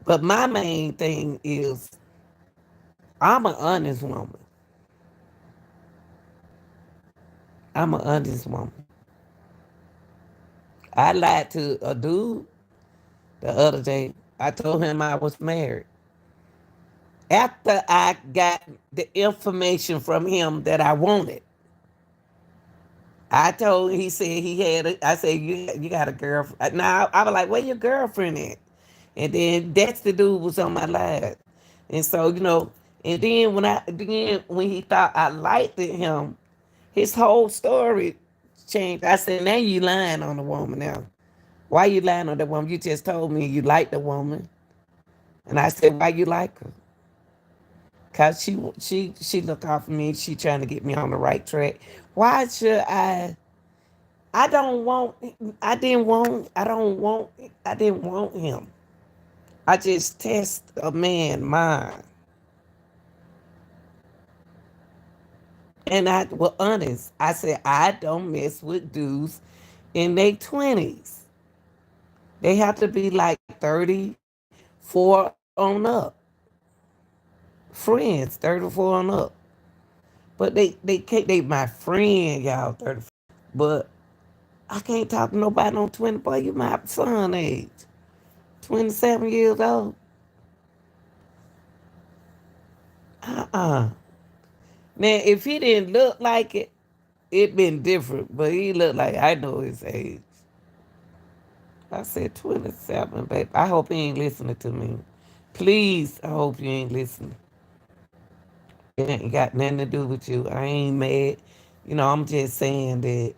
But my main thing is I'm an honest woman. I'm an honest woman. I lied to a dude the other day. I told him I was married. After I got the information from him that I wanted, I told he said he had it. I said, you got a girlfriend. Now I was like, where your girlfriend at? And then that's the dude was on my line. And so, and then when he thought I liked him, his whole story changed. I said, now you lying on the woman now. Why you lying on the woman? You just told me you like the woman. And I said, why you like her? Cause she look off of me. She trying to get me on the right track. Why should I? I don't want. I didn't want. I don't want. I didn't want him. I just test a man mind, and I was honest. I said I don't mess with dudes in their 20s. They have to be like 34 on up. Friends, 34 on up. But they can't. They my friend, y'all. 34. But I can't talk to nobody on 20. Boy, you my son age. 27 years old. Uh-uh. Now, if he didn't look like it, it been different. But he looked like I know his age. I said 27, babe. I hope he ain't listening to me. Please, I hope you ain't listening. It ain't got nothing to do with you. I ain't mad. I'm just saying that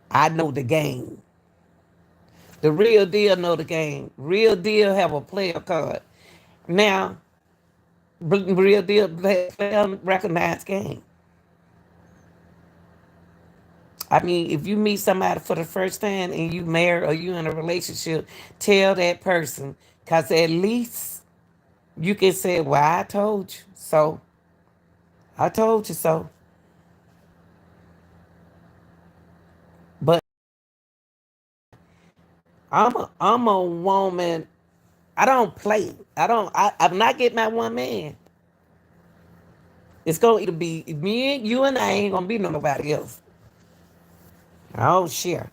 I know the game. The real deal know the game. Real deal have a player card. Now, real deal play a recognized game. I mean, if you meet somebody for the first time and you married or you in a relationship, tell that person. Because at least you can say, well, I told you so. I told you so. But I'm a woman. I don't play. I'm not getting my one man. It's going to either be me, you, and I ain't going to be nobody else. I don't share.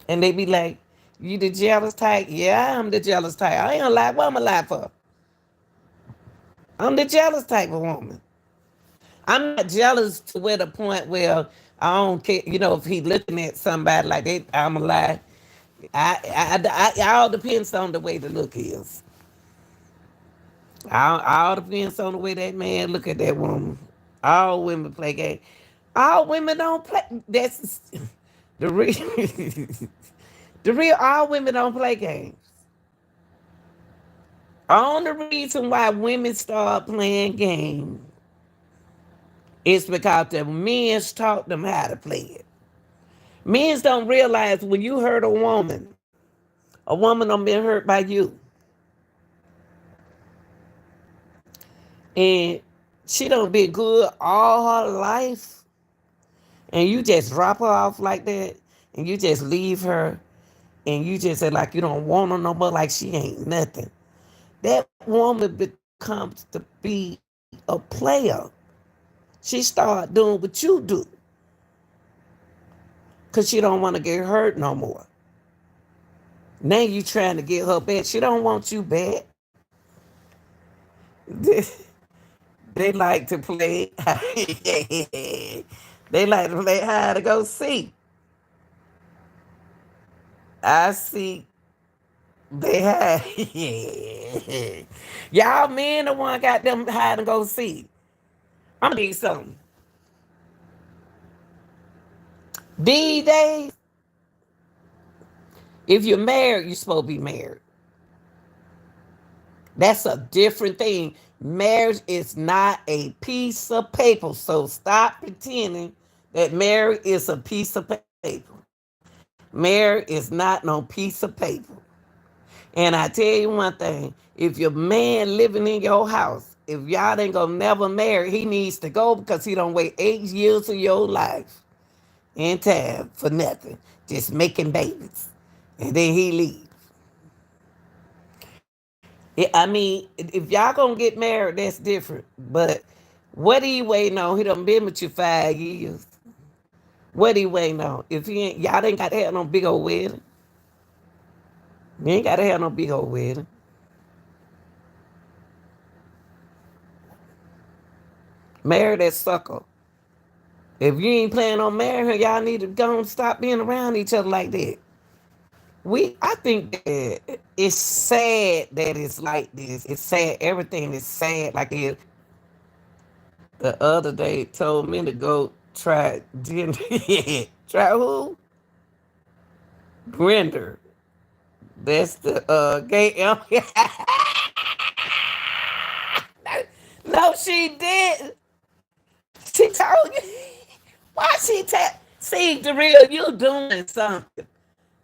And they be like, you the jealous type? Yeah, I'm the jealous type. I ain't gonna lie. What I'm gonna lie for? I'm the jealous type of woman. I'm not jealous to where the point where I don't care, if he looking at somebody like that, I'm a lie. It all depends on the way the look is. All depends on the way that man look at that woman. All women play games. All women don't play. That's the real. The real. All women don't play games. Only reason why women start playing games is because the men taught them how to play it. Men don't realize when you hurt a woman done been hurt by you. And she done been good all her life. And you just drop her off like that. And you just leave her. And you just say like you don't want her no more, like she ain't nothing. That woman becomes to be a player. She start doing what you do. Because she don't want to get hurt no more. Now you trying to get her back. She don't want you back. They like to play. They like to play hide to go seek. I see they hide. Y'all men the one got them hide and go seek. I'm gonna need something. These days, if you're married, you're supposed to be married. That's a different thing. Marriage is not a piece of paper. So stop pretending that marriage is a piece of paper. Marriage is not no piece of paper. And I tell you one thing, if your man living in your house, if y'all ain't gonna never marry, he needs to go because he don't wait 8 years of your life in time for nothing. Just making babies. And then he leave. I mean, if y'all gonna get married, that's different. But what are you waiting on? He done been with you 5 years. What are you waiting on? If he ain't, y'all ain't got to have no big old wedding. You ain't got to have no big old wedding. Marry that sucker. If you ain't planning on marrying her, y'all need to go and stop being around each other like that. I think that it's sad that it's like this. It's sad. Everything is sad. Like it, the other day told me to go try gender. Try who? Grinder. That's the gay. No, she did. She told you. Why she tell? See, the real you doing something.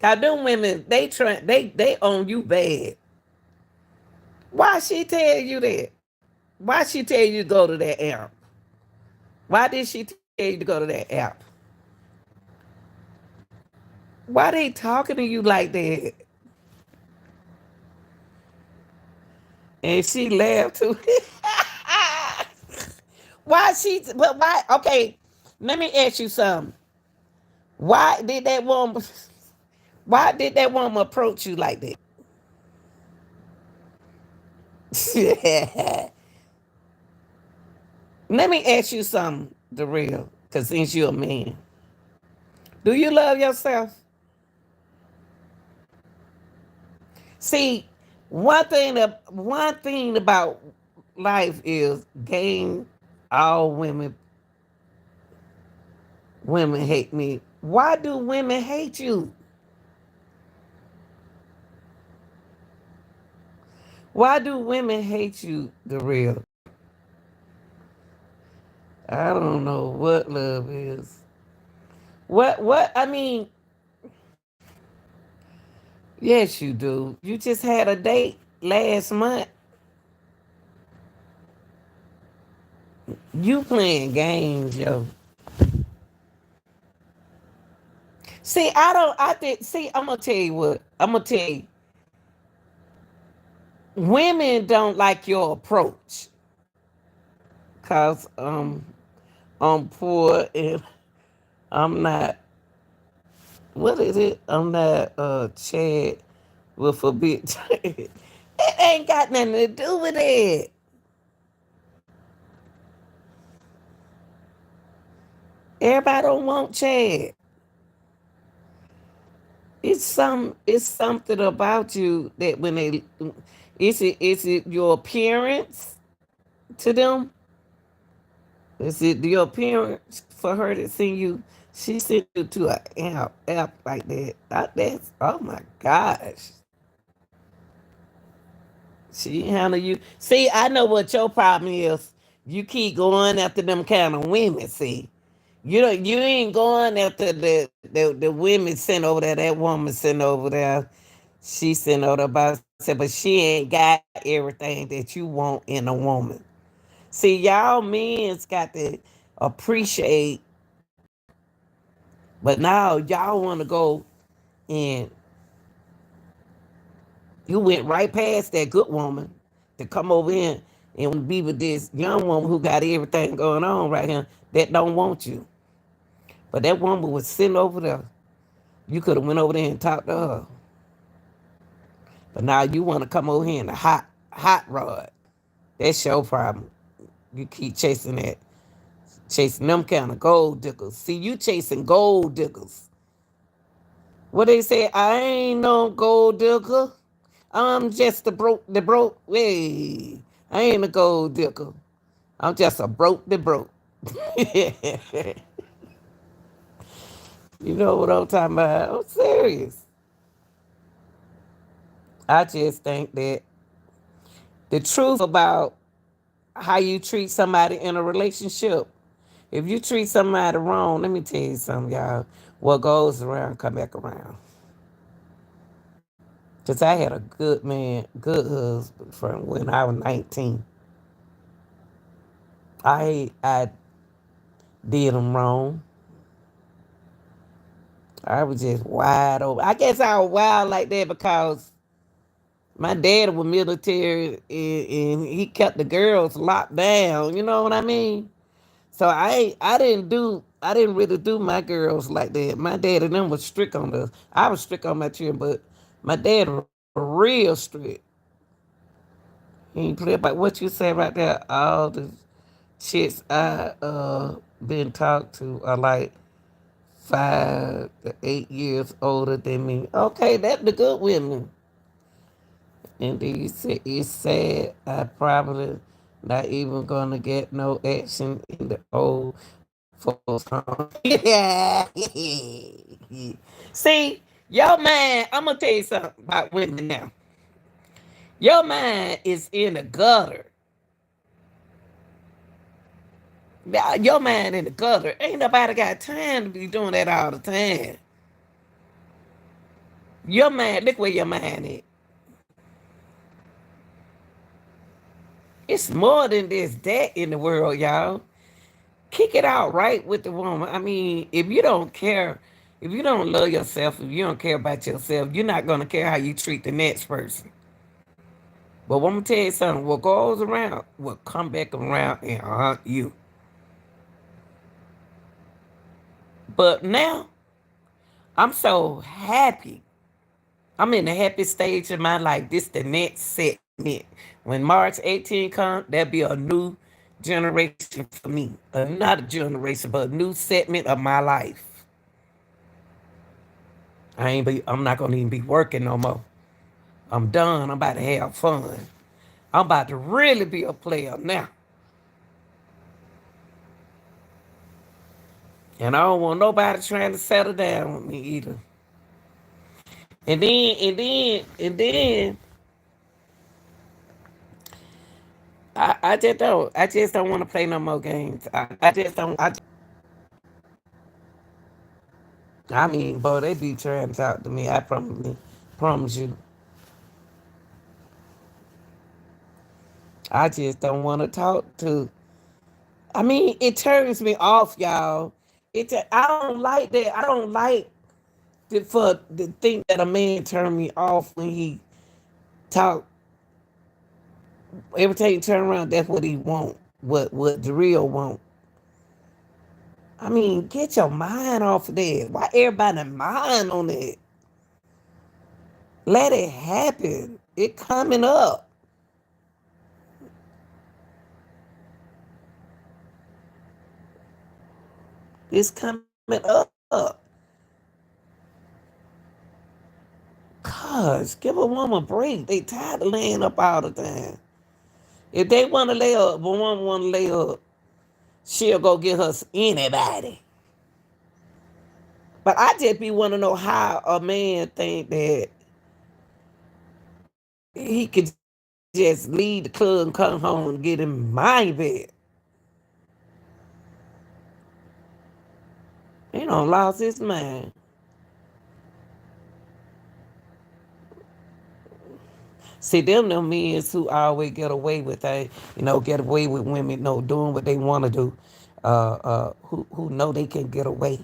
Cause them women, they own you bad. Why she tell you that? Why she tell you to go to that app? Why did she tell you to go to that app? Why they talking to you like that? And she laughed too. Why she? But why? Okay, let me ask you something. Why did that woman? Why did that woman approach you like that? Let me ask you something, the real, because since you're a man, do you love yourself? See, one thing about life is game. All women hate me. Why do women hate you? Why do women hate you, the real? I don't know what love is. What I mean, yes you do. You just had a date last month. You playing games, yo. See, I don't I think see, I'm gonna tell you what. I'm gonna tell you. Women don't like your approach. Cause I'm poor and I'm not what is it? I'm not Chad with a bitch. It ain't got nothing to do with it. Everybody don't want Chad. It's something about you that when they is it your appearance to them? Is it your appearance for her to see you? She sent you to an app like that. That's oh my gosh. She handle you. See, I know what your problem is. You keep going after them kind of women. See, you ain't going after the women sent over there. That woman sent over there. She sent over there by herself, but she ain't got everything that you want in a woman. See, y'all men's got to appreciate, but now y'all want to go and you went right past that good woman to come over here and be with this young woman who got everything going on right here that don't want you. But that woman was sitting over there. You could have went over there and talked to her. But now you want to come over here in a hot rod. That's your problem. You keep chasing them kind of gold diggers. See, you chasing gold diggers. What they say, I ain't no gold digger. I'm just the broke. Hey, I ain't a gold digger. I'm just a the broke. You know what I'm talking about? I'm serious. I just think that the truth about how you treat somebody in a relationship, if you treat somebody wrong, let me tell you something, y'all. What goes around come back around. Because I had a good man, good husband from when I was 19. I did him wrong. I was just wide open. I guess I was wild like that because My dad was military, and he kept the girls locked down. You know what I mean? So I didn't really do my girls like that. My dad and them was strict on us. I was strict on my children, but my dad was real strict. He ain't play about what you say right there. All the chicks I been talked to are like 5 to 8 years older than me. Okay, that's the good women. And then you say it's sad. I probably not even gonna get no action in the old folks' home. Yeah. See, your mind. I'm gonna tell you something about women now. Your mind is in the gutter. Your mind in the gutter. Ain't nobody got time to be doing that all the time. Your mind. Look where your mind is. It's more than this that in the world, y'all. Kick it out right with the woman. I mean, if you don't care, if you don't love yourself, if you don't care about yourself, you're not gonna care how you treat the next person. But I'm gonna tell you something, what goes around will come back around and haunt you. But now I'm so happy. I'm in the happy stage of my life. This the next segment. When March 18 comes, there'll be a new generation for me. Not a generation, but a new segment of my life. I'm not gonna even be working no more. I'm done. I'm about to have fun. I'm about to really be a player now. And I don't want nobody trying to settle down with me either. And then I just don't want to play no more games. I just don't I mean, boy, they be trying to talk to me. I promise you. I just don't want to talk to. I mean, it turns me off, y'all. I don't like that. I don't like for the thing that a man turn me off when he talk. Every time he turn around, that's what he want. What the real want. I mean, get your mind off of that. Why everybody mind on that? Let it happen. It coming up. It's coming up. Cuz, give a woman a break. They tired of laying up all the time. If they want to lay up, a woman want to lay up, she'll go get her anybody. But I just be want to know how a man think that he could just leave the club and come home and get in my bed. He don't lost his mind. See, them men who always get away with things, get away with women, doing what they want to do, who know they can get away.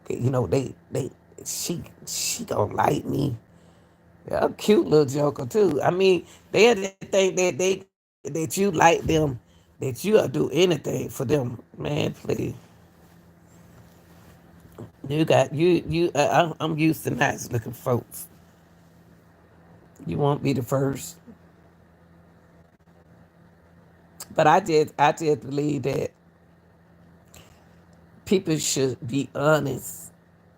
They she gonna like me. Yeah, a cute little joker too. I mean, they think that you like them, that you'll do anything for them. Man, please. I'm used to nice looking folks. You won't be the first. But I just believe that people should be honest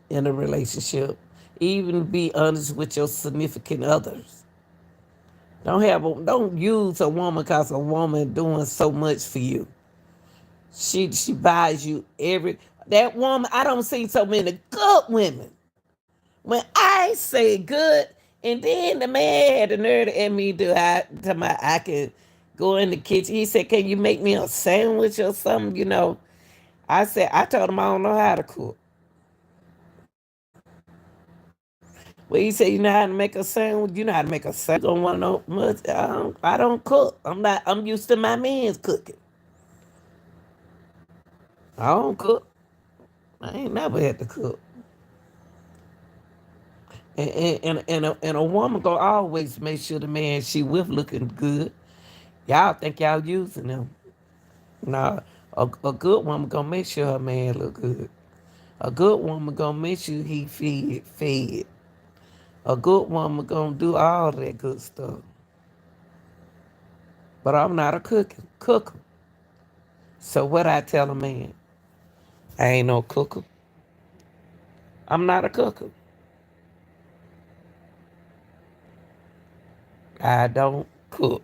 in a relationship. Even be honest with your significant others. Don't use a woman because a woman doing so much for you. She buys you every that woman. I don't see so many good women. When I say good, and then the man had the nerve to ask me, I can go in the kitchen. He said, "Can you make me a sandwich or something?" I told him I don't know how to cook. Well, he said, "You know how to make a sandwich? You know how to make a sandwich? You don't want to know much? I don't cook. I'm used to my man's cooking. I don't cook. I ain't never had to cook. And a woman gonna always make sure the man she with looking good. Y'all think y'all using them. Nah, a good woman gonna make sure her man look good. A good woman gonna make sure he fed. A good woman gonna do all that good stuff. But I'm not a cooker. So what I tell a man, I ain't no cooker. I'm not a cooker. I don't cook,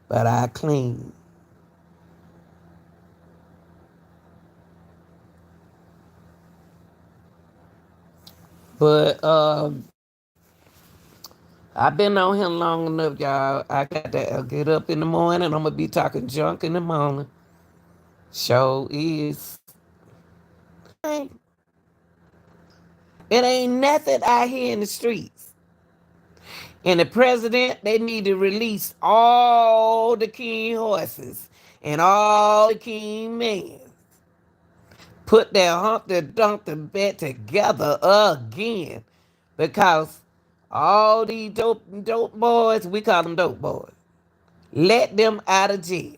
but I clean. But I've been on here long enough, y'all. I got to get up in the morning. I'm gonna be talking junk in the morning. Show is. It ain't nothing out here in the streets. And the president, they need to release all the king horses and all the king men. Put their Humpty Dumpty bet together again. Because all these dope boys, we call them dope boys. Let them out of jail.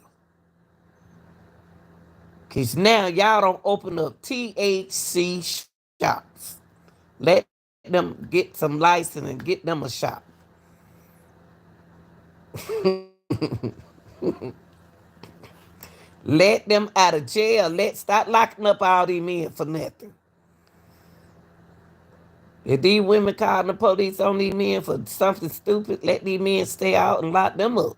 Because now y'all don't open up THC shops. Let them get some license and get them a shop. Let them out of jail. Stop locking up all these men for nothing. If these women calling the police on these men for something stupid, let these men stay out and lock them up.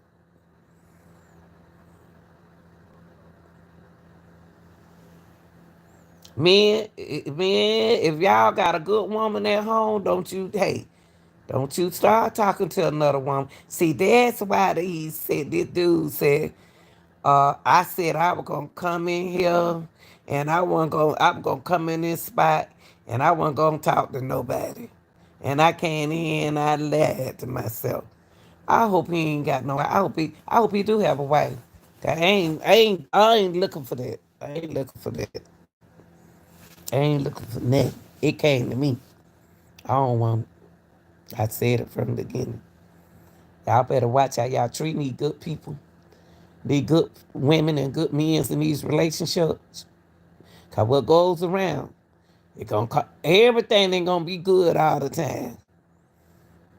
Men, if y'all got a good woman at home, don't you start talking to another woman. See, that's why this dude said, I said I was gonna come in here and I'm gonna come in this spot and I wasn't gonna talk to nobody. And I came in and I lied to myself. I hope he ain't got no I hope he do have a wife. I ain't looking for that. I ain't looking for that. I ain't looking for nothing. It came to me. I don't want it. I said it from the beginning. Y'all better watch how y'all treat these good people, these good women and good men in these relationships. Cause what goes around, everything ain't gonna be good all the time.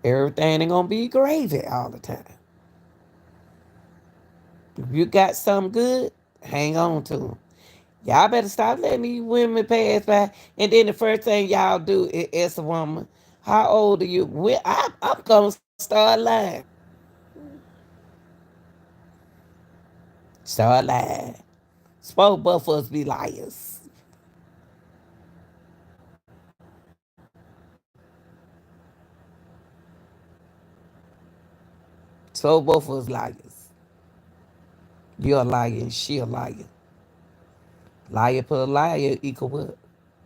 Everything ain't gonna be gravy all the time. If you got something good, hang on to them. Y'all better stop letting these women pass by. And then the first thing y'all do is ask a woman, how old are you? I'm going to start lying. Start lying. Spoke both of us be liars. So both of us liars. You're a liar and she a liar. Liar per liar equal what?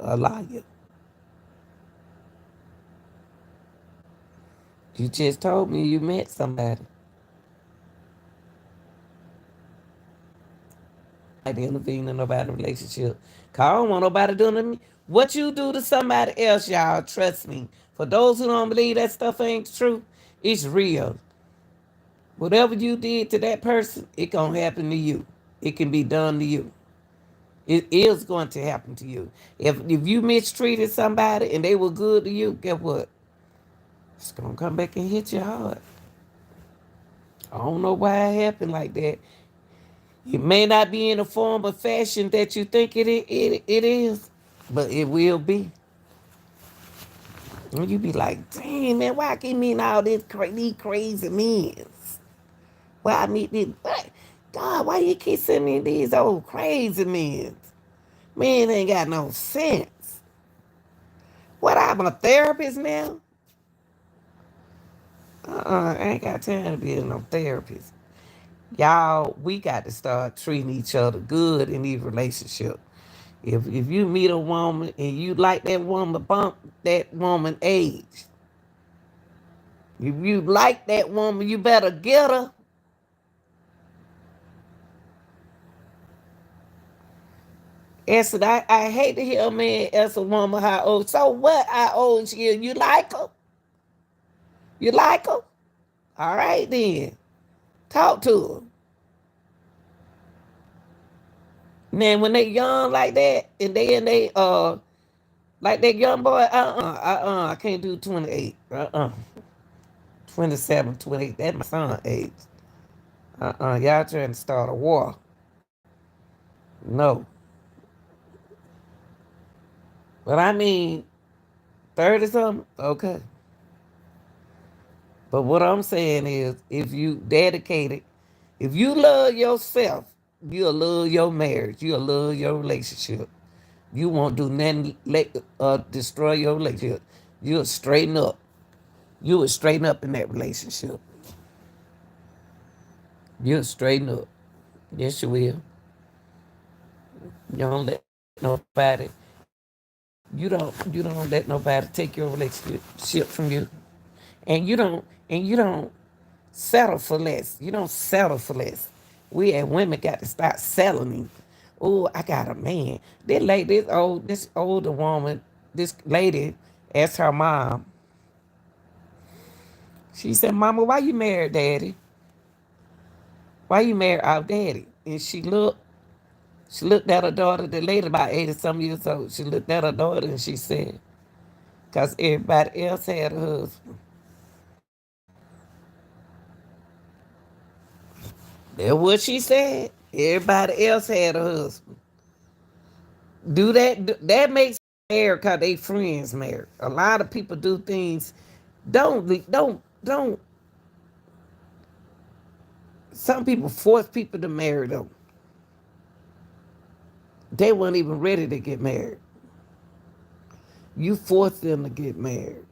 A liar. You just told me you met somebody. I didn't intervene in nobody's relationship. Cause I don't want nobody doing to me. What you do to somebody else, y'all, trust me. For those who don't believe that stuff ain't true, it's real. Whatever you did to that person, it gonna happen to you. It can be done to you. It is going to happen to you. If you mistreated somebody and they were good to you, guess what? It's gonna come back and hit you hard. I don't know why it happened like that. It may not be in the form of fashion that you think it is, but it will be. And you be like, dang man, why I keep meeting all these crazy men? Why I meet these God, why you keep sending me these old crazy men? Men ain't got no sense. What, I'm a therapist now? I ain't got time to be no therapist. Y'all, we got to start treating each other good in these relationships. If you meet a woman and you like that woman, bump that woman age. If you like that woman, you better get her. I hate to hear a man ask a woman how old. So what? How old she is? You like her? You like them? All right then. Talk to them. Then when they young like that, and they like that young boy, I can't do 28. 27, 28. That's my son age. Y'all trying to start a war. No. But I mean, 30 something, okay. But what I'm saying is, if you dedicated, if you love yourself, you'll love your marriage, you'll love your relationship. You won't do nothing destroy your relationship. You'll straighten up. You will straighten up in that relationship. You'll straighten up. Yes, you will. You don't let nobody. You don't let nobody take your relationship from you, and you don't settle for less. You don't settle for less. We as women got to start settling. Oh, I got a man. This older woman, this lady asked her mom. She said, "Mama, why you married Daddy? Why you married our daddy?" And she looked at her daughter. The lady about 80 some years old. She looked at her daughter and she said, "Cause everybody else had a husband." That's what she said. Everybody else had a husband. Do that. That makes married because they friends married. A lot of people do things. Don't. Some people force people to marry them. They weren't even ready to get married. You force them to get married.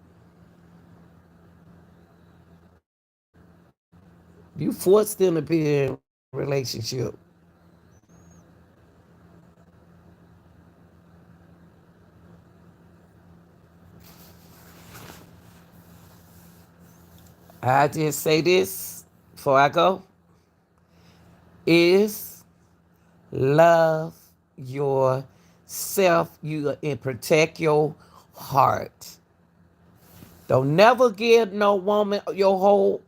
You force them to be in a relationship. I just say this before I go is love yourself, you and protect your heart. Don't never give no woman your whole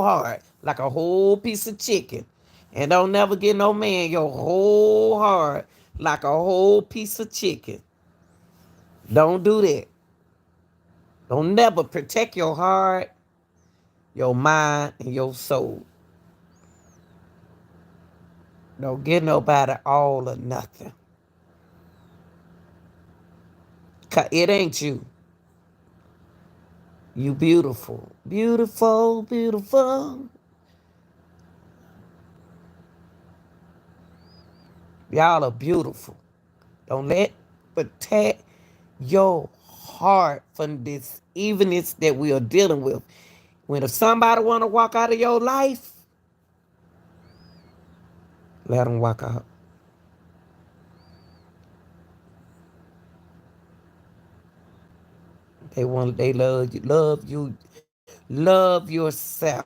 heart like a whole piece of chicken. And don't never give no man your whole heart like a whole piece of chicken. Don't do that. Don't never protect your heart, your mind, and your soul. Don't give nobody all or nothing. 'Cause it ain't you. You beautiful. Beautiful, beautiful. Y'all are beautiful. Don't let protect your heart from this evenness that we are dealing with. When if somebody want to walk out of your life, let them walk out. They love yourself.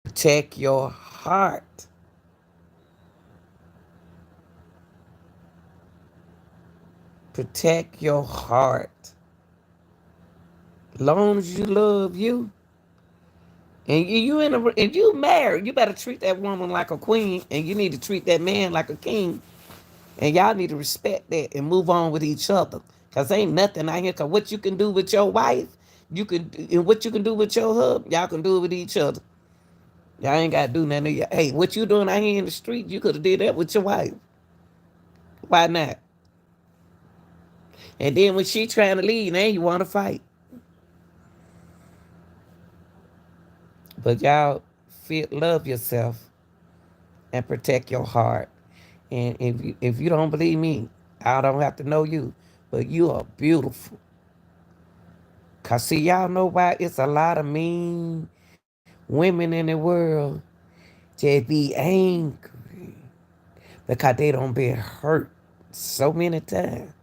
Protect your heart. Protect your heart. Long as you love you, and if you married, you better treat that woman like a queen, and you need to treat that man like a king. And y'all need to respect that and move on with each other. Cause ain't nothing out here. Cause what you can do with your wife, and what you can do with your husband, y'all can do it with each other. Y'all ain't gotta do nothing. Hey, what you doing out here in the street, you could have did that with your wife. Why not? And then when she trying to leave, now you want to fight. But y'all love yourself and protect your heart. And if you don't believe me, I don't have to know you. But you are beautiful. Cause see, y'all know why it's a lot of mean women in the world just be angry because they don't been hurt so many times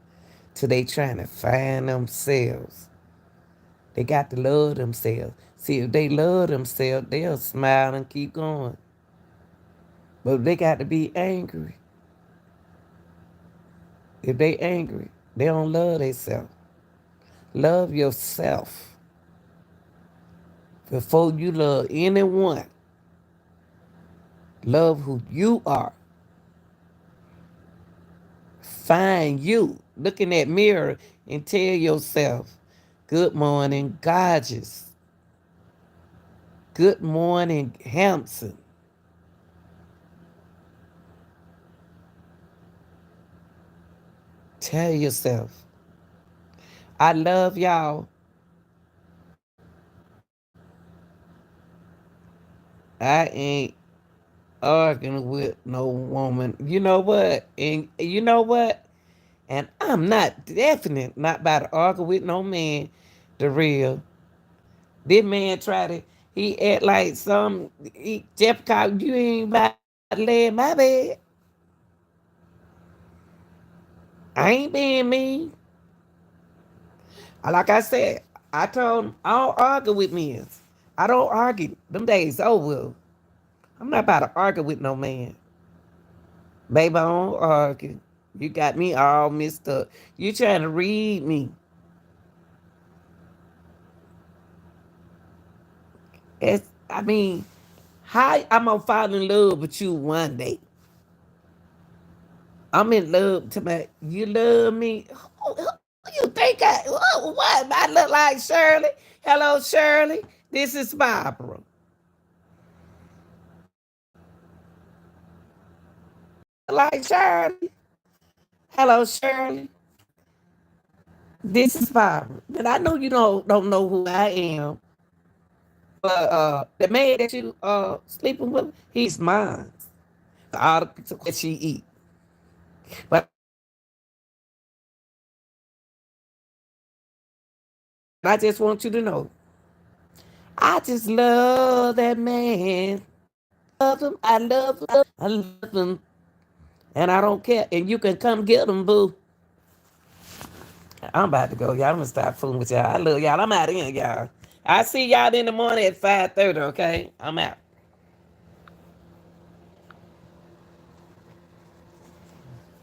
till they trying to find themselves. They got to love themselves. See, if they love themselves, they'll smile and keep going. But they got to be angry. If they angry, they don't love themselves. Love yourself before you love anyone. Love who you are. Find you. Look in that mirror and tell yourself, good morning, gorgeous. Good morning, handsome. Tell yourself, I love y'all. I ain't arguing with no woman. You know what? And you know what? And I'm not definitely not about to argue with no man. The real. This man try to, he act like Jeff Cobb, you ain't about to lay in my bed. I ain't being mean. Like I said, I told him, I don't argue with men. I don't argue. Them days over. I'm not about to argue with no man. Baby, I don't argue. You got me all messed up. You trying to read me. I mean, how I'm gonna fall in love with you one day? I'm in love to my, you love me? Who you think what? I look like Shirley? Hello, Shirley. This is Barbara. Like Shirley. Hello, Shirley. This is Barbara. But I know you don't know who I am. But the man that you sleeping with, he's mine. All the what she eat. But I just want you to know, I just love that man. Love him. I love him. I love him. And I don't care. And you can come get him, boo. I'm about to go, y'all. I'm gonna stop fooling with y'all. I love y'all. I'm out of here, y'all. I see y'all in the morning at 5:30, okay? I'm out.